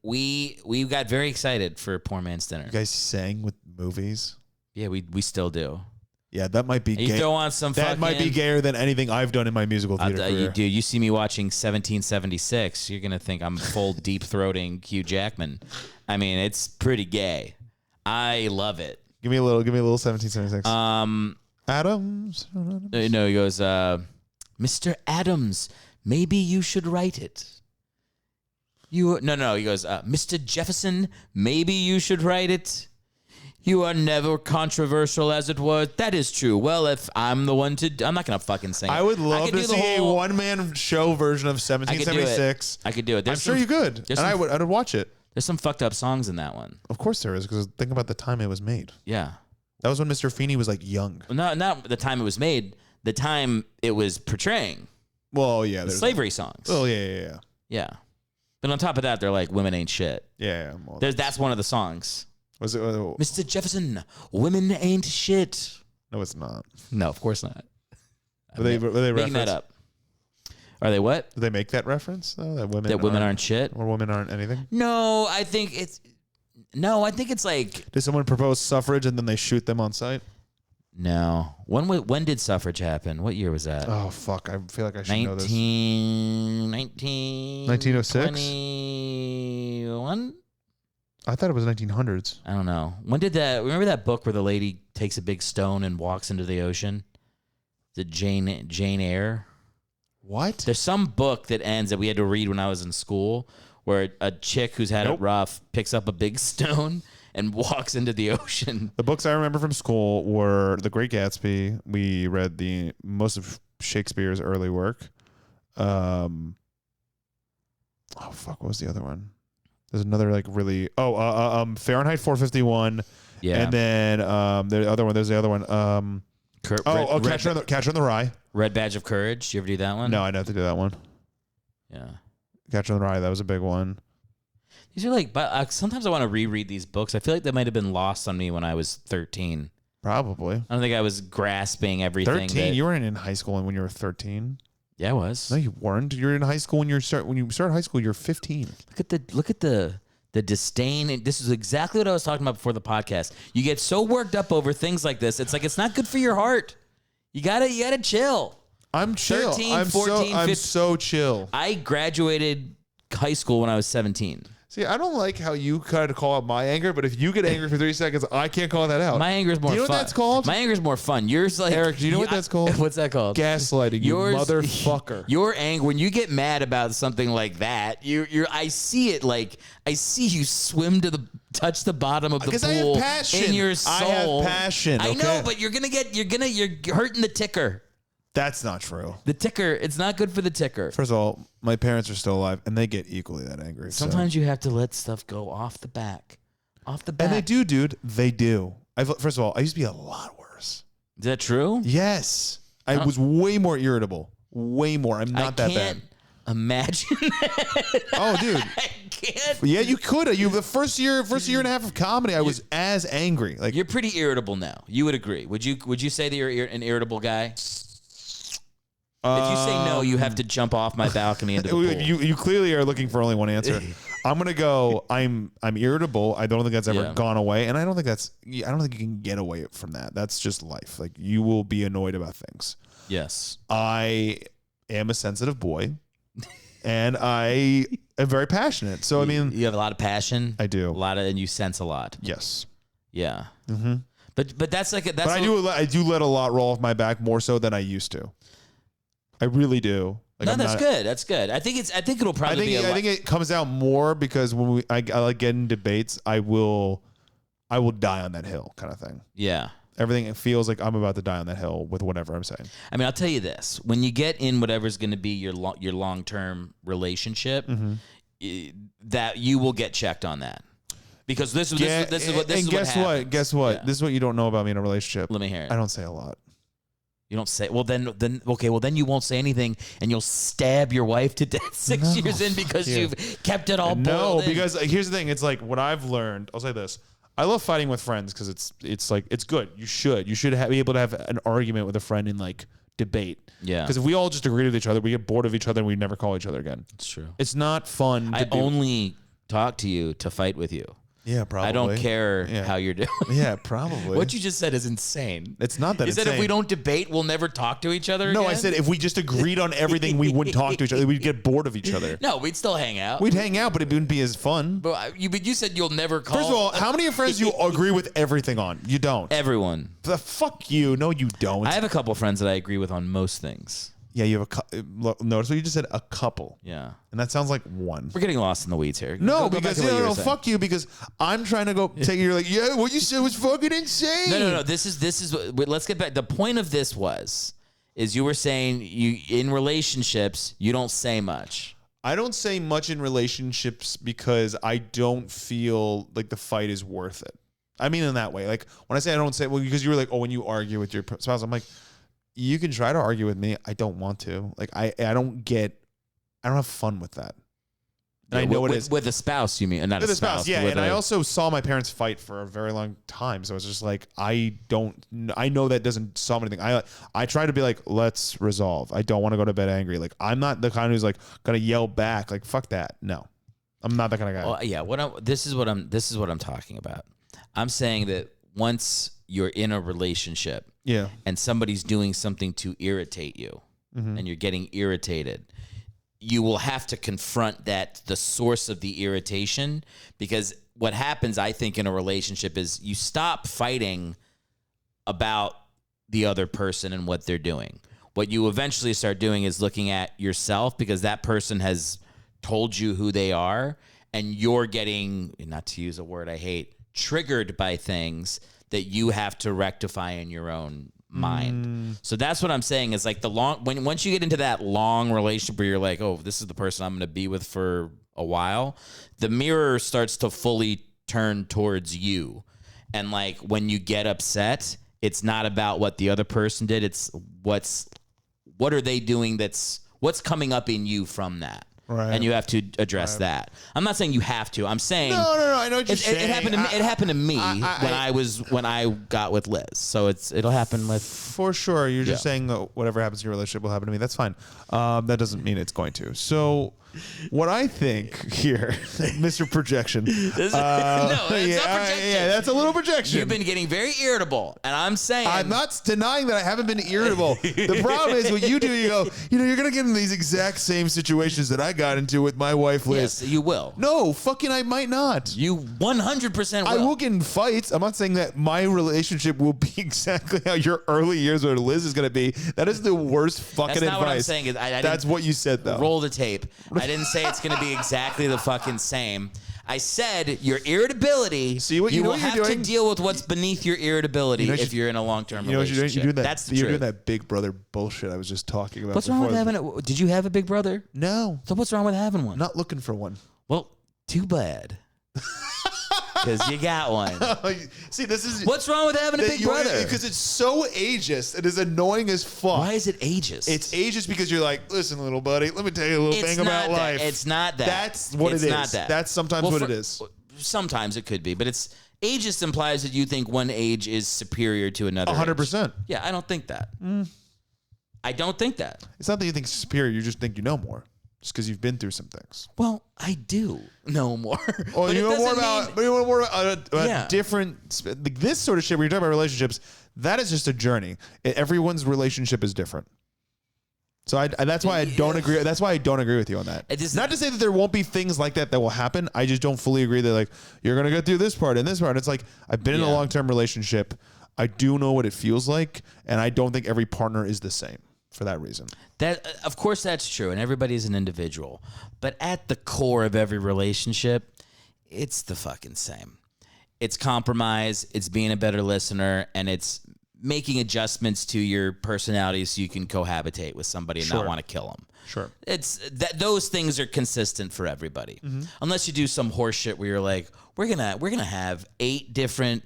we got very excited for Poor Man's Dinner. You guys sang with movies? Yeah, we still do. Yeah, that might be gay. You throw on some that might be gayer than anything I've done in my musical theater career. Dude, you see me watching 1776, you're going to think I'm full deep-throating Hugh Jackman. I mean, it's pretty gay. I love it. Give me a little 1776. Adams. No, he goes, Mr. Adams, maybe you should write it. He goes, Mr. Jefferson, maybe you should write it. You are never controversial, as it were. That is true. Well, if I'm the one to... I'm not going to fucking sing. I would love to see a one-man show version of 1776. I could do it. I'm sure you could. And I would watch it. There's some fucked up songs in that one. Of course there is, because think about the time it was made. Yeah. That was when Mr. Feeney was, like, young. Well, not the time it was made. The time it was portraying. Well, yeah. The slavery songs. Oh, yeah. Yeah. But on top of that, they're like, women ain't shit. Yeah. Well, that's one of the songs. Was it? Mr. Jefferson, women ain't shit. No, it's not. No, of course not. Were they making that up? Are they what? Did they make that reference though? That women aren't shit, or women aren't anything? No, I think it's like. Did someone propose suffrage and then they shoot them on sight? No. When did suffrage happen? What year was that? Oh fuck! I feel like I should know this. 1906. 21. I thought it was 1900s. I don't know. When did that? Remember that book where the lady takes a big stone and walks into the ocean? The Jane Eyre. What? There's some book that ends that we had to read when I was in school, where a chick who's had it rough picks up a big stone and walks into the ocean. The books I remember from school were The Great Gatsby. We read most of Shakespeare's early work. Oh fuck! What was the other one? There's another like really Fahrenheit 451. Yeah. And then the other one. There's the other one. Catcher in the Rye. Red Badge of Courage. Did you ever do that one? No, I didn't have to do that one. Yeah. Catcher in the Rye. That was a big one. These are like, but sometimes I want to reread these books. I feel like they might have been lost on me when I was 13. Probably. I don't think I was grasping everything. 13. You weren't in high school when you were 13. Yeah, I was. No, you weren't. You're in high school when you start high school. You're 15. Look at the disdain. And this is exactly what I was talking about before the podcast. You get so worked up over things like this. It's like it's not good for your heart. You gotta chill. I'm chill. 13, 14, 15. I'm so chill. I graduated high school when I was 17. See, I don't like how you kind of call out my anger, but if you get angry for 30 seconds, I can't call that out. My anger is more fun. Do you know what that's called? My anger is more fun. Yours like... Eric, do you know what that's called? What's that called? Gaslighting, you motherfucker. Your anger, when you get mad about something like that, I see it like... I see you swim to touch the bottom of the pool. Because I have passion. In your soul. I have passion, okay? I know, but you're hurting the ticker. That's not true. The ticker, it's not good for the ticker. First of all, my parents are still alive, and they get equally that angry. Sometimes you have to let stuff go off the back. Off the back. And they do, dude. They do. First of all, I used to be a lot worse. Is that true? Yes. I was way more irritable. Way more. I'm not that bad. I can't imagine that. Oh, dude. I can't. Yeah, you could. The first year and a half of comedy, I was as angry. Like you're pretty irritable now. You would agree. Would you say that you're an irritable guy? If you say no, you have to jump off my balcony into the pool. You clearly are looking for only one answer. I'm gonna go. I'm irritable. I don't think that's ever gone away, and I don't think you can get away from that. That's just life. Like you will be annoyed about things. Yes, I am a sensitive boy, and I am very passionate. So I mean, you have a lot of passion. I do and you sense a lot. Yes. Yeah. Mm-hmm. But that's like But I do let a lot roll off my back more so than I used to. I really do. Like, that's good. That's good. I think it'll probably be. I think it comes out more because when I like get in debates, I will die on that hill kind of thing. Yeah. Everything it feels like I'm about to die on that hill with whatever I'm saying. I mean, I'll tell you this: when you get in whatever's going to be your long-term relationship, that you will get checked on that. Because this is what happens. Guess what? Yeah. This is what you don't know about me in a relationship. Let me hear it. I don't say a lot. You don't say. Well, then you won't say anything, and you'll stab your wife to death 6 years in because you've kept it all boiled in. Because here's the thing. It's like what I've learned. I'll say this. I love fighting with friends because it's like it's good. You should be able to have an argument with a friend in like debate. Yeah. Because if we all just agree with each other, we get bored of each other and we never call each other again. It's true. It's not fun. I only talk to you to fight with you. Yeah, probably. I don't care how you're doing. Yeah, probably. What you just said is insane. It's not that You insane. said if we don't debate, we'll never talk to each other No, again? I said if we just agreed on everything, we wouldn't talk to each other. We'd get bored of each other. No, we'd still hang out. We'd hang out, but it wouldn't be as fun. But you said you'll never call. First of all, how many of your friends you agree with everything on? You don't. Everyone. The fuck you. No, you don't. I have a couple friends that I agree with on most things. Yeah, you have notice what you just said, a couple. Yeah. And that sounds like one. We're getting lost in the weeds here. No, Go back because to what you were saying. fuck you, because I'm trying to go take you're like, yeah, what you said was fucking insane. No. This is let's get back. The point of this is you were saying you in relationships, you don't say much. I don't say much in relationships because I don't feel like the fight is worth it. I mean in that way. Like when I say I don't say, well, because you were like, oh, when you argue with your spouse, I'm like, you can try to argue with me. I don't want to. Like I don't have fun with that. And I know it is. With a spouse, you mean? Not With a a spouse, yeah. With And I also saw my parents fight for a very long time. So it's just like, I know that doesn't solve anything. I try to be like, let's resolve. I don't want to go to bed angry. Like, I'm not the kind who's like going to yell back. Like, fuck that. No, I'm not that kind of guy. Well, yeah. This is what I'm talking about. I'm saying that once you're in a relationship, yeah, and somebody's doing something to irritate you, and you're getting irritated, you will have to confront the source of the irritation, because what happens, I think, in a relationship is you stop fighting about the other person and what they're doing. What you eventually start doing is looking at yourself, because that person has told you who they are, and you're getting, not to use a word I hate, triggered by things that you have to rectify in your own mind. So that's what I'm saying is like once you get into that long relationship where you're like, oh, this is the person I'm going to be with for a while, the mirror starts to fully turn towards you. And like when you get upset, it's not about what the other person did. It's what are they doing what's coming up in you from that. Right. And you have to address that. I'm not saying you have to. I'm saying no. I know what you're saying. It happened to me when I got with Liz. So it'll happen with for sure. You're just saying that whatever happens in your relationship will happen to me. That's fine. That doesn't mean it's going to. So what I think here, Mr. Projection. It's not projection. Yeah, that's a little projection. You've been getting very irritable, and I'm saying I'm not denying that I haven't been irritable. The problem is what you do. You go, you're gonna get in these exact same situations that I got into with my wife Liz. Yes, you will. No, fucking I might not. You 100% will. I will get in fights. I'm not saying that my relationship will be exactly how your early years with Liz is gonna be. That is the worst fucking advice. That's not what I'm saying. That's what you said though. Roll the tape. I didn't say it's going to be exactly the fucking same. I said your irritability. See what you will have to deal with what's beneath your irritability if you're in a long-term relationship. You're doing that. That's the you're truth. doing that Big Brother bullshit I was just talking about. What's wrong with having it? Did you have a big brother? No. So what's wrong with having one? Not looking for one. Well, too bad. Because you got one. See, this is what's wrong with having a big brother? Because it's so ageist. It is annoying as fuck. Why is it ageist? It's ageist because you're like, listen, little buddy, let me tell you a little thing about life. It's not that. That's what it is. Not that. That's sometimes what it is. Sometimes it could be, but it's ageist implies that you think one age is superior to another. 100%. Yeah, I don't think that. I don't think that. It's not that you think it's superior. You just think you know more. Just because you've been through some things. Well, I do know more. Well, you know more about different, like this sort of shit where you're talking about relationships. That is just a journey. Everyone's relationship is different. So that's why I don't agree. That's why I don't agree with you on that. Not to say that there won't be things like that will happen. I just don't fully agree that like you're gonna go through this part and this part. It's like I've been in a long-term relationship. I do know what it feels like, and I don't think every partner is the same. For that reason. Of course, that's true, and everybody's an individual. But at the core of every relationship, it's the fucking same. It's compromise, it's being a better listener, and it's making adjustments to your personality so you can cohabitate with somebody and not want to kill them. Sure. It's that those things are consistent for everybody. Unless you do some horse shit where you're like, we're gonna have 8 different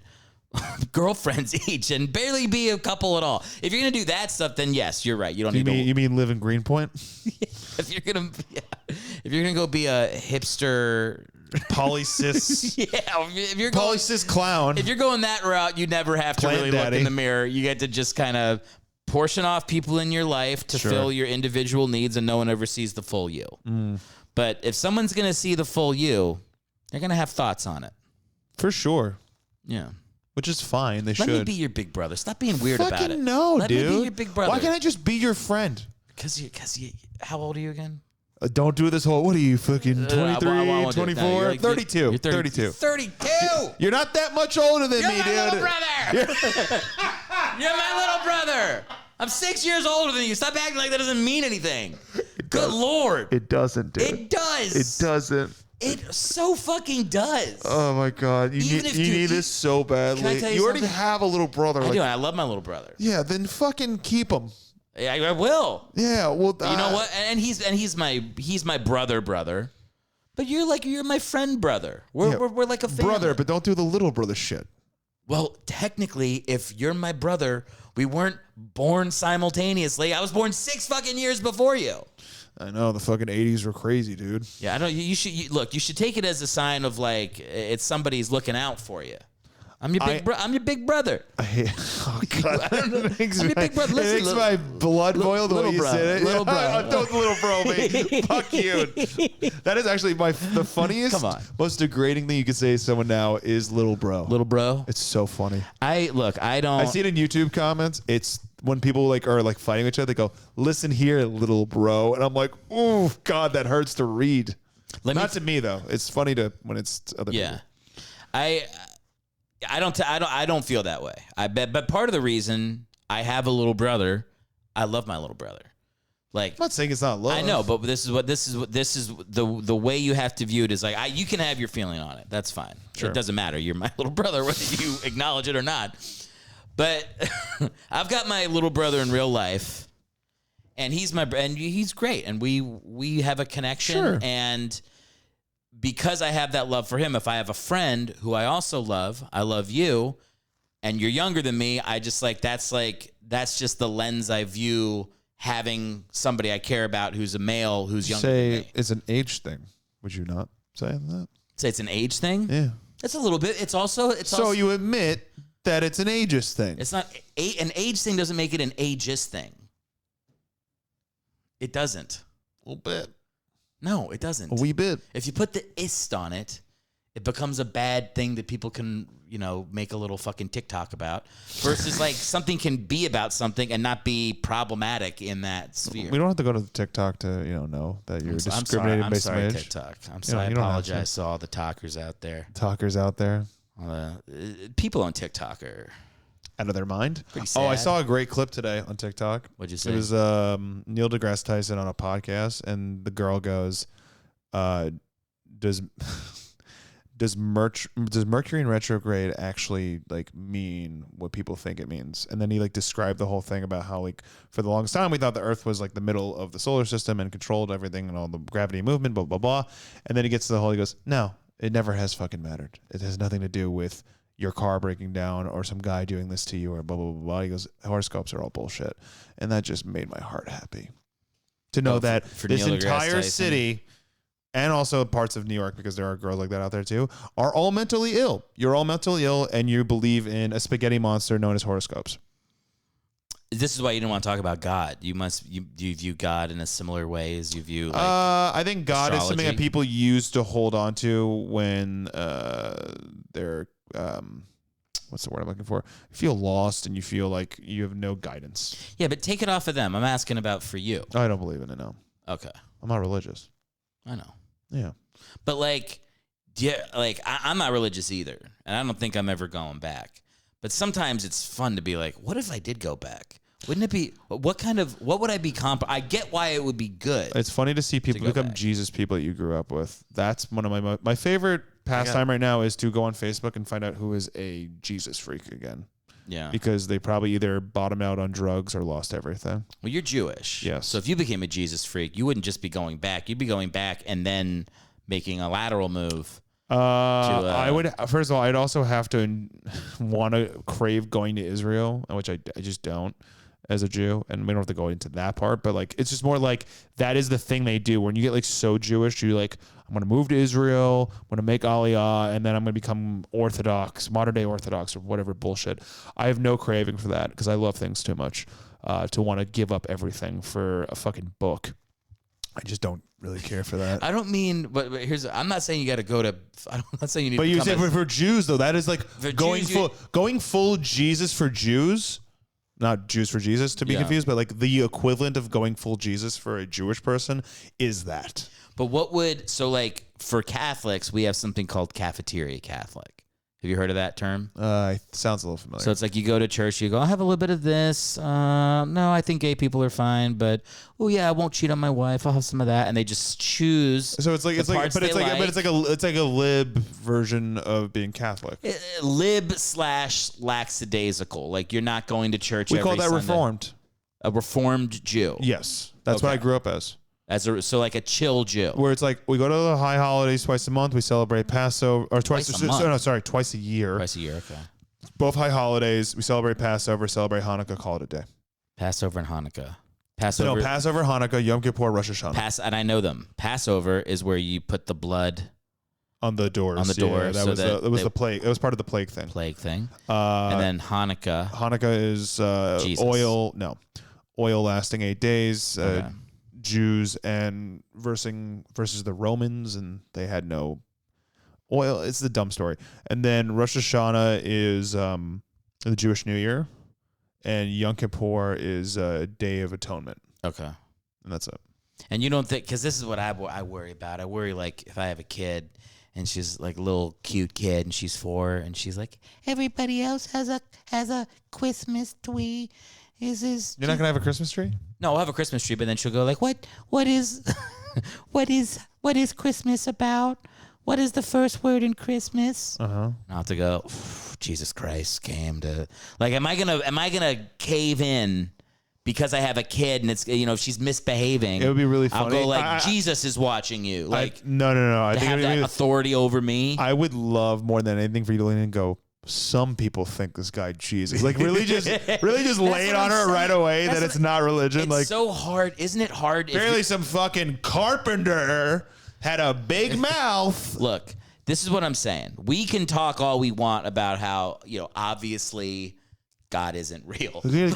girlfriends each and barely be a couple at all. If you're gonna do that stuff, then yes, you're right. You don't need. You mean live in Greenpoint? If you're gonna go be a hipster Polycis. Yeah, if you're going, Polycis clown. if you're going that route, you never have to Plant really look daddy. in the mirror. You get to just kind of portion off people in your life to fill your individual needs, and no one ever sees the full you. But if someone's going to see the full you, they're going to have thoughts on it. For sure. Yeah. Which is fine. They Let me should. be your big brother. Stop being weird about it. Fucking no, Let dude. me be your big brother. Why can't I just be your friend? Because you, how old are you again? Don't do this whole, what are you, fucking 23, I won't do it. No, 24? you're like- 32. you're 32. 32! You're not that much older than You're me, my dude. little brother! You're my little brother! I'm 6 years older than you. Stop acting like that doesn't mean anything. Good Lord. It doesn't, dude. It does. It doesn't. It so fucking does. Oh my God. You Even need, if you you- need this so badly. Can I tell you already something? have a little brother. I Like, do. And I love my little brother. yeah, then fucking keep him. Yeah, I will. Yeah, well, You know what? And he's my brother. But you're my friend brother. We're like a family. brother, but don't do the little brother shit. Well, technically, if you're my brother, we weren't born simultaneously. I was born 6 fucking years before you. I know the fucking 80s were crazy, dude. Yeah, I don't. You should take it as a sign of like it's somebody's looking out for you. I'm your big brother. I hate. Oh God! It makes I'm your big brother. Listen, it makes little- my blood boil the way little you bro, said it. little bro. Don't little bro me. Fuck you. That is actually the funniest, Come on. most degrading thing you could say to someone now is little bro. Little bro. It's so funny. I don't. I see it in YouTube comments. It's when people are fighting each other. They go, "Listen here, little bro," and I'm like, "Ooh, God, that hurts to read." Not to me though. It's funny when it's to other people. Yeah, I don't feel that way. I bet, but part of the reason I have a little brother, I love my little brother. Like, I'm not saying it's not love. I know, but this is the way you have to view it is like you can have your feeling on it. That's fine. Sure. It doesn't matter. You're my little brother whether you acknowledge it or not. But I've got my little brother in real life, and he's great, and we have a connection. Sure. And because I have that love for him, if I have a friend who I also love, I love you, and you're younger than me, I just that's just the lens I view having somebody I care about who's a male who's younger than me. It's an age thing. Would you not say that? Say it's an age thing? Yeah. It's a little bit. It's also You admit that it's an ageist thing. it's not an age thing doesn't make it an ageist thing. It doesn't. a little bit. No, it doesn't. A wee bit. If you put the ist on it, it becomes a bad thing that people can, make a little fucking TikTok about. Versus something can be about something and not be problematic in that sphere. We don't have to go to the TikTok to know that you're discriminated based on age. TikTok. I'm sorry. I you don't have apologize to all the talkers out there. Talkers out there People on TikTok are out of their mind. pretty Oh, I sad. saw a great clip today on TikTok. What'd you say? It was Neil deGrasse Tyson on a podcast, and the girl goes, "Does Mercury in retrograde actually mean what people think it means?" And then he described the whole thing about how for the longest time we thought the Earth was the middle of the solar system and controlled everything and all the gravity movement, blah blah blah. And then he gets to the whole. He goes, "No, it never has fucking mattered. It has nothing to do with your car breaking down or some guy doing this to you or blah blah blah blah." He goes, "Horoscopes are all bullshit," and that just made my heart happy to know that for this Neil deGrasse entire Tyson. city. And also parts of New York, because there are girls like that out there too, are all mentally ill. You're all mentally ill, and you believe in a spaghetti monster known as horoscopes. This is why you didn't want to talk about God. You view God in a similar way as you view I think God is something astrology. that people use to hold on to when they're what's the word I'm looking for? You feel lost and you feel like you have no guidance. Yeah, but take it off of them. I'm asking about for you. I don't believe in it. No, Okay, I'm not religious. I know. Yeah. But I'm not religious either, and I don't think I'm ever going back. But sometimes it's fun to be like, what if I did go back? Wouldn't it be what would I be I get why it would be good. It's funny to see people go become back. Jesus people that you grew up with. That's one of my favorite pastime right now is to go on Facebook and find out who is a Jesus freak again. Yeah. Because they probably either bottomed out on drugs or lost everything. Well, you're Jewish. Yes. So if you became a Jesus freak, you wouldn't just be going back. You'd be going back and then making a lateral move. I would, first of all, I'd also have to want to crave going to Israel, which I just don't. as a Jew, and we don't have to go into that part, but like it's just more like that is the thing they do. When you get like so Jewish, you like, I'm gonna move to Israel, I'm gonna make Aliyah, and then I'm gonna become Orthodox, modern day Orthodox, or whatever bullshit. I have no craving for that because I love things too much to want to give up everything for a fucking book. I just don't really care for that. I don't mean, but here's. I'm not saying you got to go to. I'm not saying you need. But to you become say for Jews though, that is like going full Jesus for Jews, not Jews for Jesus to be confused, but like the equivalent of going full Jesus for a Jewish person is that. But what would like for Catholics, we have something called cafeteria Catholic. Have you heard of that term? It sounds a little familiar. So it's like you go to church, you go, I'll have a little bit of this. No, I think gay people are fine, but oh yeah, I won't cheat on my wife. I'll have some of that, and they just choose. So it's like it's like a lib version of being Catholic. Lib / lackadaisical. Like you're not going to church. We every call that Sunday. Reformed. A Reformed Jew. Yes, that's what I grew up as. So like a chill Jew. Where it's like we go to the high holidays twice a month. We celebrate Passover or twice a year. Twice a year. Okay. Both high holidays. We celebrate Passover, celebrate Hanukkah, call it a day. Passover and Hanukkah. Passover, Hanukkah, Yom Kippur, Rosh Hashanah. And I know them. Passover is where you put the blood on the doors. Yeah, that was the plague. It was part of the plague thing. And then Hanukkah. Hanukkah is oil. No, oil lasting 8 days. Okay. Jews and versus the Romans, and they had no oil. It's the dumb story. And then Rosh Hashanah is the Jewish New Year, and Yom Kippur is a Day of Atonement. Okay, and that's it. And you don't think, because this is what I worry about. I worry like if I have a kid and she's like a little cute kid and she's 4 and she's like, everybody else has a Christmas tree. You're not gonna have a Christmas tree? No, I'll have a Christmas tree, but then she'll go like, what is Christmas about? What is the first word in Christmas? I'll have to go, Jesus Christ came to, like, am I gonna cave in because I have a kid and it's, if she's misbehaving? It would be really funny. I'll go like, Jesus is watching you. Like, no. I think have that authority over me. I would love more than anything for you to lean in and go, some people think this guy Jesus. Like really just lay it on her right away that it's not religion. It's like so hard. Isn't it hard? Apparently some fucking carpenter had a big mouth. Look, this is what I'm saying. We can talk all we want about how, obviously God isn't real. We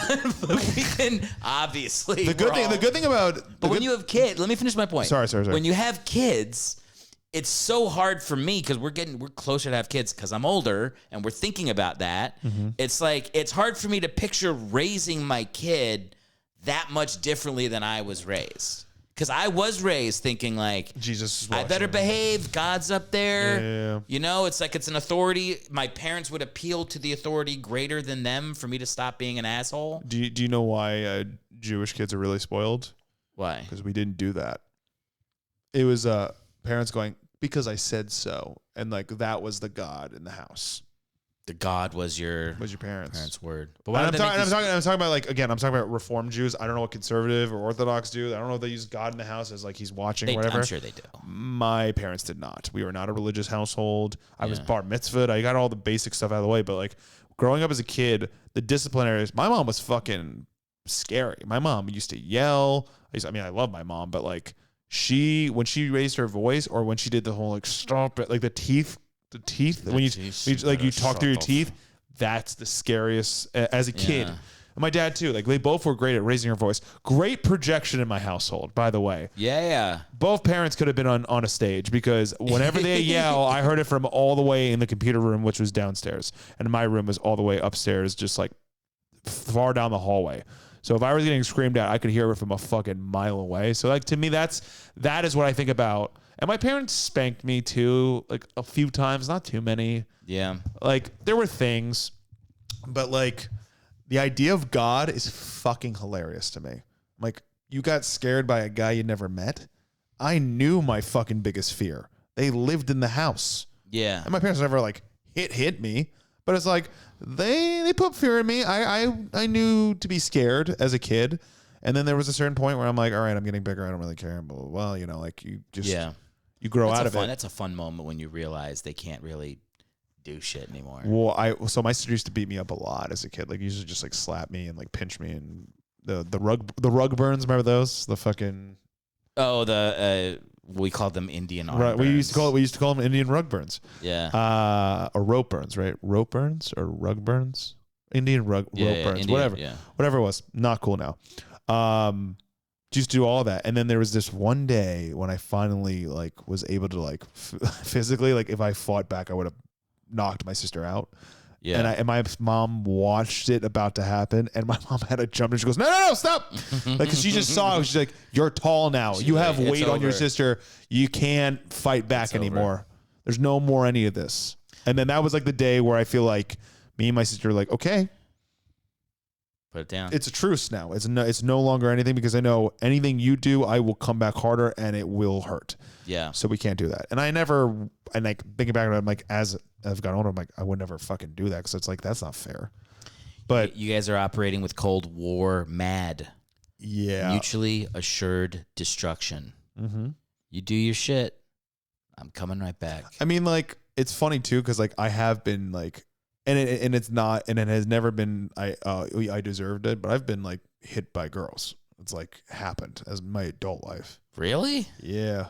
can obviously. The good thing about when you have kids, let me finish my point. Sorry. When you have kids, it's so hard for me because we're closer to have kids because I'm older and we're thinking about that. Mm-hmm. It's like, it's hard for me to picture raising my kid that much differently than I was raised. Because I was raised thinking like, Jesus is I better behave. God's up there. Yeah. It's like it's an authority. My parents would appeal to the authority greater than them for me to stop being an asshole. Do you know why Jewish kids are really spoiled? Why? Because we didn't do that. It was parents going, because I said so, and like that was the God in the house. The God was your parents' word. But I'm talking about like, again, I'm talking about Reformed Jews. I don't know what conservative or Orthodox do. I don't know if they use God in the house as like he's watching, whatever. I'm sure they do. My parents did not. We were not a religious household. I was bar mitzvahed. I got all the basic stuff out of the way. But like growing up as a kid, the disciplinaries. My mom was fucking scary. My mom used to yell. I love my mom, but like. When she raised her voice or when she did the whole like stop it, like the teeth when you talk through your teeth, that's the scariest as a kid. And my dad too, like they both were great at raising her voice. Great projection in my household, by the way. Yeah. Both parents could have been on a stage because whenever they yell, I heard it from all the way in the computer room, which was downstairs. And my room was all the way upstairs, just like far down the hallway. So if I was getting screamed at, I could hear it from a fucking mile away. So like to me, that is what I think about. And my parents spanked me too, like a few times, not too many. Yeah. Like there were things, but like the idea of God is fucking hilarious to me. Like you got scared by a guy you never met. I knew my fucking biggest fear. They lived in the house. Yeah. And my parents never like hit me, but it's like, They put fear in me. I knew to be scared as a kid, and then there was a certain point where I'm like, all right, I'm getting bigger. I don't really care. Blah, blah, blah. Like you just you grow out of it. That's a fun moment when you realize they can't really do shit anymore. Well, so my sister used to beat me up a lot as a kid. Like usually just like slap me and like pinch me and the rug burns. Remember those? The fucking we called them Indian arm right. burns. We used to call them Indian rug burns. Yeah. Or rope burns, right? Rope burns or rug burns. Indian rope burns, Indian, whatever. Yeah. Whatever it was. Not cool now. Used to do all that, and then there was this one day when I finally like was able to like physically, like if I fought back, I would have knocked my sister out. Yeah. And my mom watched it about to happen, and my mom had to jump, and she goes, "No, stop!" Like, 'cause she just saw it. She's like, "You're tall now. You have like, weight on your over. sister. You can't fight back anymore. There's no more any of this." And then that was like the day where I feel like me and my sister were like, "Okay, put it down. it's a truce now. It's no longer anything, because I know anything you do, I will come back harder and it will hurt. Yeah. So we can't do that." And like thinking back on it, I'm like, as I've gotten older, I'm like, I would never fucking do that, because it's like, that's not fair. But you guys are operating with Cold War mad. yeah, Mutually assured destruction. Mm-hmm. You do your shit, I'm coming right back. I mean, like, it's funny too, because like I have been like, and it has never been I deserved it, but I've been like hit by girls. It's like happened as my adult life. Really? Yeah.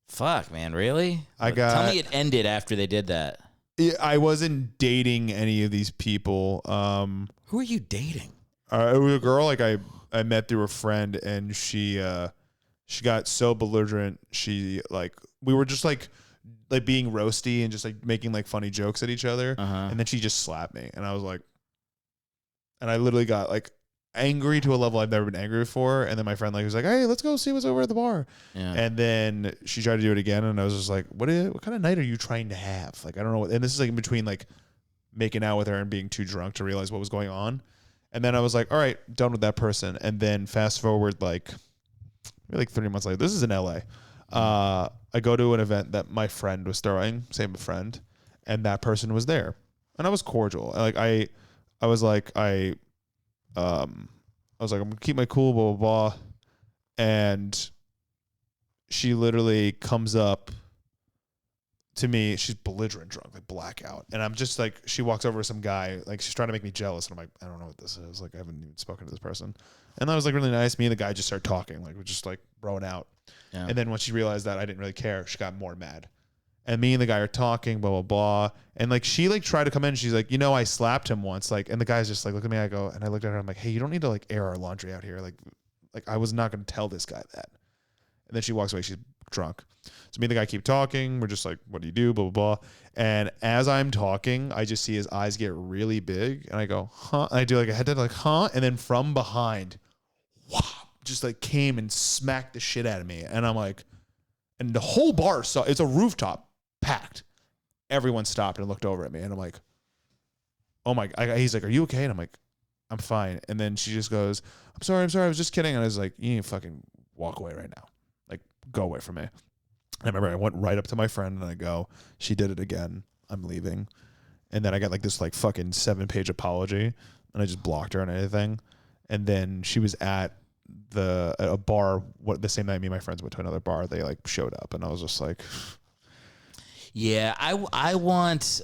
Fuck, man, really? Tell me it ended after they did that. I wasn't dating any of these people. Who are you dating? It was a girl like I met through a friend, and she got so belligerent. She like, we were just like being roasty and just like making like funny jokes at each other, and then she just slapped me, and I was like, and I literally got like angry to a level I've never been angry before. And then my friend like was like, "Hey, let's go see what's over at the bar." Yeah. And then she tried to do it again, and I was just like, what kind of night are you trying to have? Like, I don't know. And this is like in between like making out with her and being too drunk to realize what was going on. And then I was like, all right, done with that person. And then fast forward like maybe like 3 months later, this is in LA. I go to an event that my friend was throwing, same friend, and that person was there, and I was cordial. Like I was like, I'm gonna keep my cool, blah, blah, blah. And she literally comes up to me. She's belligerent drunk, like blackout. And I'm just like, she walks over to some guy, like she's trying to make me jealous. And I'm like, I don't know what this is. Like, I haven't even spoken to this person. And that was like really nice. Me and the guy just started talking, like we're just like broing out. Yeah. And then when she realized that I didn't really care, she got more mad. And me and the guy are talking, blah, blah, blah. And like, she like tried to come in. She's like, I slapped him once. Like, and the guy's just like, look at me. And I looked at her. I'm like, hey, you don't need to like air our laundry out here. Like I was not going to tell this guy that. And then she walks away. She's drunk. So me and the guy keep talking. We're just like, what do you do? Blah, blah, blah. And as I'm talking, I just see his eyes get really big. And I go, huh? And I do like a head to like, huh? And then from behind, whop, just like came and smacked the shit out of me. And I'm like, and the whole bar saw, it's a rooftop, packed. Everyone stopped and looked over at me. And I'm like, oh my, he's like, are you okay? And I'm like, I'm fine. And then she just goes, I'm sorry. I was just kidding. And I was like, you need to fucking walk away right now. Like, go away from me. And I remember I went right up to my friend and I go, she did it again. I'm leaving. And then I got like this like fucking 7-page apology, and I just blocked her and everything. And then she was at a bar the same night me and my friends went to another bar. They like showed up, and I was just like, yeah, I want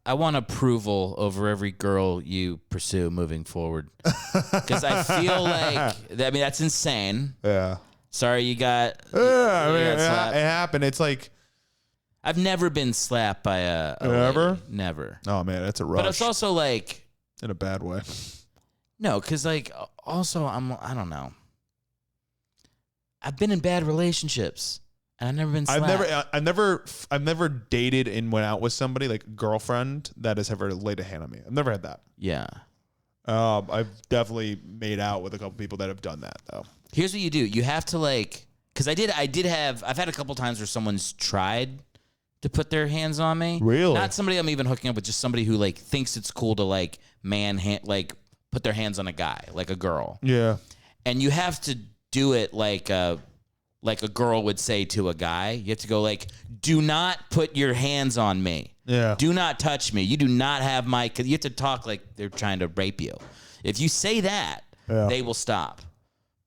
approval over every girl you pursue moving forward, because I feel like that's insane. yeah. Sorry, you got. Yeah, I mean, got slapped. it happened. It's like, I've never been slapped by a Never? lady. Never. oh man, it's a rush. But it's also like, in a bad way. no, because like also I don't know. I've been in bad relationships and I've never been slapped. I've never dated and went out with somebody like a girlfriend that has ever laid a hand on me. I've never had that. Yeah. I've definitely made out with a couple people that have done that though. Here's what you do. You have to like, because I've had a couple times where someone's tried to put their hands on me. Really? Not somebody I'm even hooking up with, just somebody who like thinks it's cool to like like put their hands on a guy, like a girl. Yeah. And you have to do it like a girl would say to a guy. You have to go like, do not put your hands on me. Yeah. Do not touch me. You do not have because you have to talk like they're trying to rape you. If you say that, they will stop.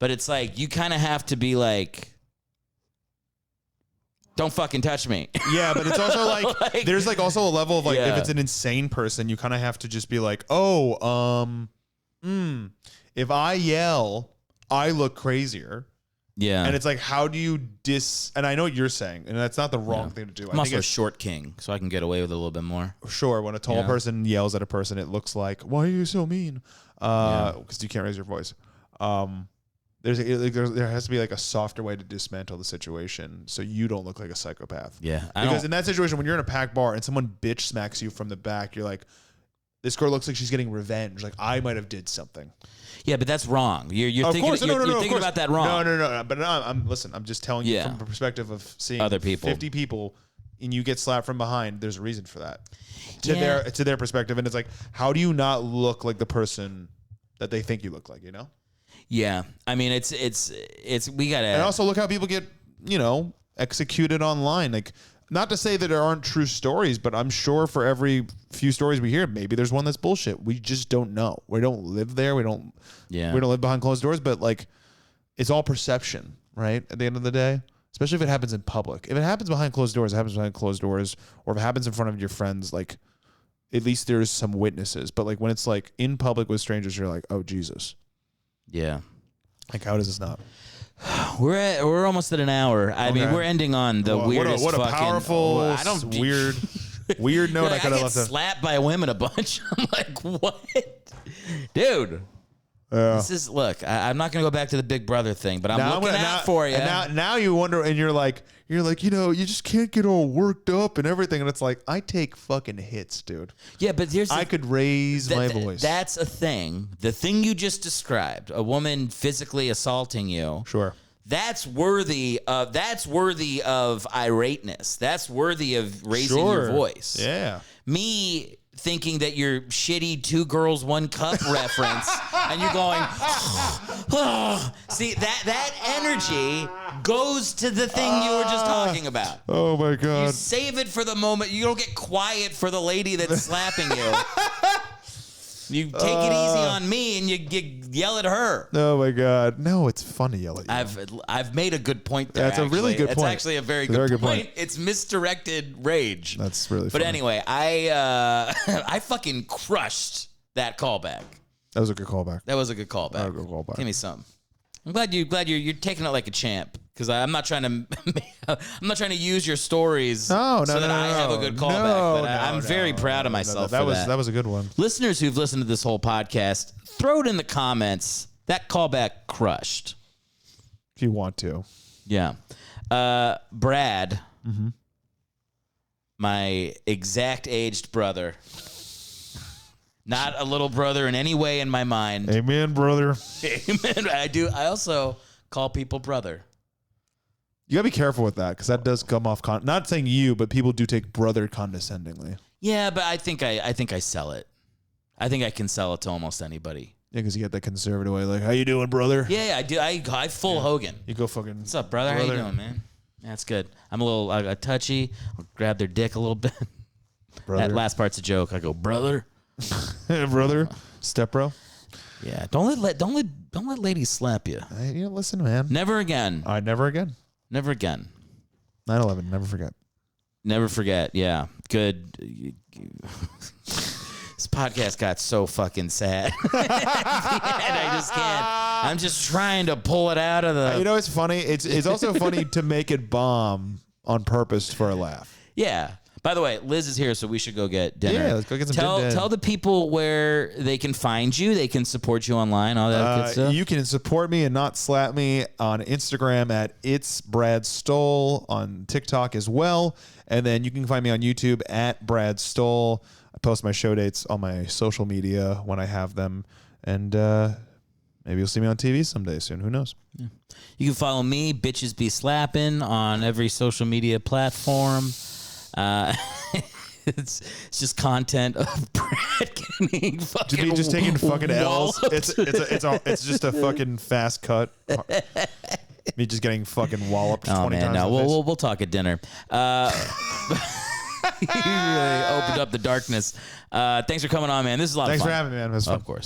But it's like, you kind of have to be like, don't fucking touch me. Yeah, but it's also like, there's like also a level of like, if Yeah. it's an insane person, you kind of have to just be like, if I yell, I look crazier. Yeah. And it's like, how do you and I know what you're saying, and that's not the wrong thing to do. I'm also a short king, so I can get away with it a little bit more. Sure, when a tall person yells at a person, it looks like, why are you so mean? Because you can't raise your voice. There has to be like a softer way to dismantle the situation so you don't look like a psychopath. Yeah. Because in that situation, when you're in a packed bar and someone bitch smacks you from the back, you're like, this girl looks like she's getting revenge. Like, I might have did something. Yeah, but that's wrong. You're thinking, thinking about that wrong. No. But I'm just telling you from the perspective of seeing other people, 50 people, and you get slapped from behind. There's a reason for that. To their perspective, and it's like, how do you not look like the person that they think you look like? You know? Yeah. I mean, it's we gotta. And also look how people get executed online. Like, not to say that there aren't true stories, but I'm sure for every few stories we hear, maybe there's one that's bullshit. We just don't know. We don't live there. We don't live behind closed doors, but like, it's all perception, right? At the end of the day, especially if it happens in public. If it happens behind closed doors, it happens behind closed doors, or if it happens in front of your friends, like, at least there's some witnesses. But like when it's like in public with strangers, you're like, oh Jesus. Yeah. Like, how does this not? We're almost at an hour. I mean, we're ending on the weirdest. What a fucking, powerful, weird note. I could have left. Slapped by women a bunch. I'm like, what, dude? This is I'm not gonna go back to the Big Brother thing, but I'm looking out for you. And now you wonder, and you're like, you just can't get all worked up and everything. And it's like, I take fucking hits, dude. Yeah, but I could raise my voice. That's a thing. The thing you just described, a woman physically assaulting you. Sure. That's worthy of irateness. That's worthy of raising your voice. Yeah. Me thinking that you're shitty 2 girls 1 cup reference and you're going see that energy goes to the thing you were just talking about. Oh my God. You save it for the moment. You don't get quiet for the lady that's slapping you. You take it easy on me and you yell at her. Oh my God. No, it's fun to yell at you. I've made a good point there. That's a really good point. It's actually a very good point. It's misdirected rage. That's really funny. But anyway, I fucking crushed that callback. That was a good callback. Give me some. I'm glad you're taking it like a champ. Because I'm not trying to use your stories so that I have a good callback. But I'm very proud of myself for that. That was a good one. Listeners who've listened to this whole podcast, throw it in the comments. That callback crushed. If you want to. Yeah. Brad, my exact aged brother. Not a little brother in any way in my mind. Amen, brother. Amen. I also call people brother. You gotta be careful with that because that does come off. Not saying you, but people do take brother condescendingly. Yeah, but I think I sell it. I think I can sell it to almost anybody. Yeah, because you get that conservative way, like, "How you doing, brother?" Yeah, I do. I full Hogan. You go fucking. What's up, brother? How you doing, man? That's good. I'm a little touchy. I'll grab their dick a little bit. Brother. That last part's a joke. I go, brother, brother, step bro. Yeah, don't let ladies slap you. Listen, man. Never again. Never again. Never again. 9/11. Never forget. Never forget. Yeah. Good. This podcast got so fucking sad. I just can't. I'm just trying to pull it out of the. It's funny. It's also funny to make it bomb on purpose for a laugh. Yeah. By the way, Liz is here, so we should go get dinner. Yeah, let's go get some dinner. Tell the people where they can find you. They can support you online, all that good stuff. You can support me and not slap me on Instagram at It's Brad Stoll, on TikTok as well. And then you can find me on YouTube at Brad Stoll. I post my show dates on my social media when I have them. And maybe you'll see me on TV someday soon. Who knows? Yeah. You can follow me, Bitches Be Slapping, on every social media platform. It's just content of Brad getting fucking just taking fucking L's. It's just a fucking fast cut. Me just getting fucking walloped 20 times. No, we'll talk at dinner. You really opened up the darkness. Thanks for coming on, man. This is a lot of fun. Thanks for having me, man. It was fun. Of course.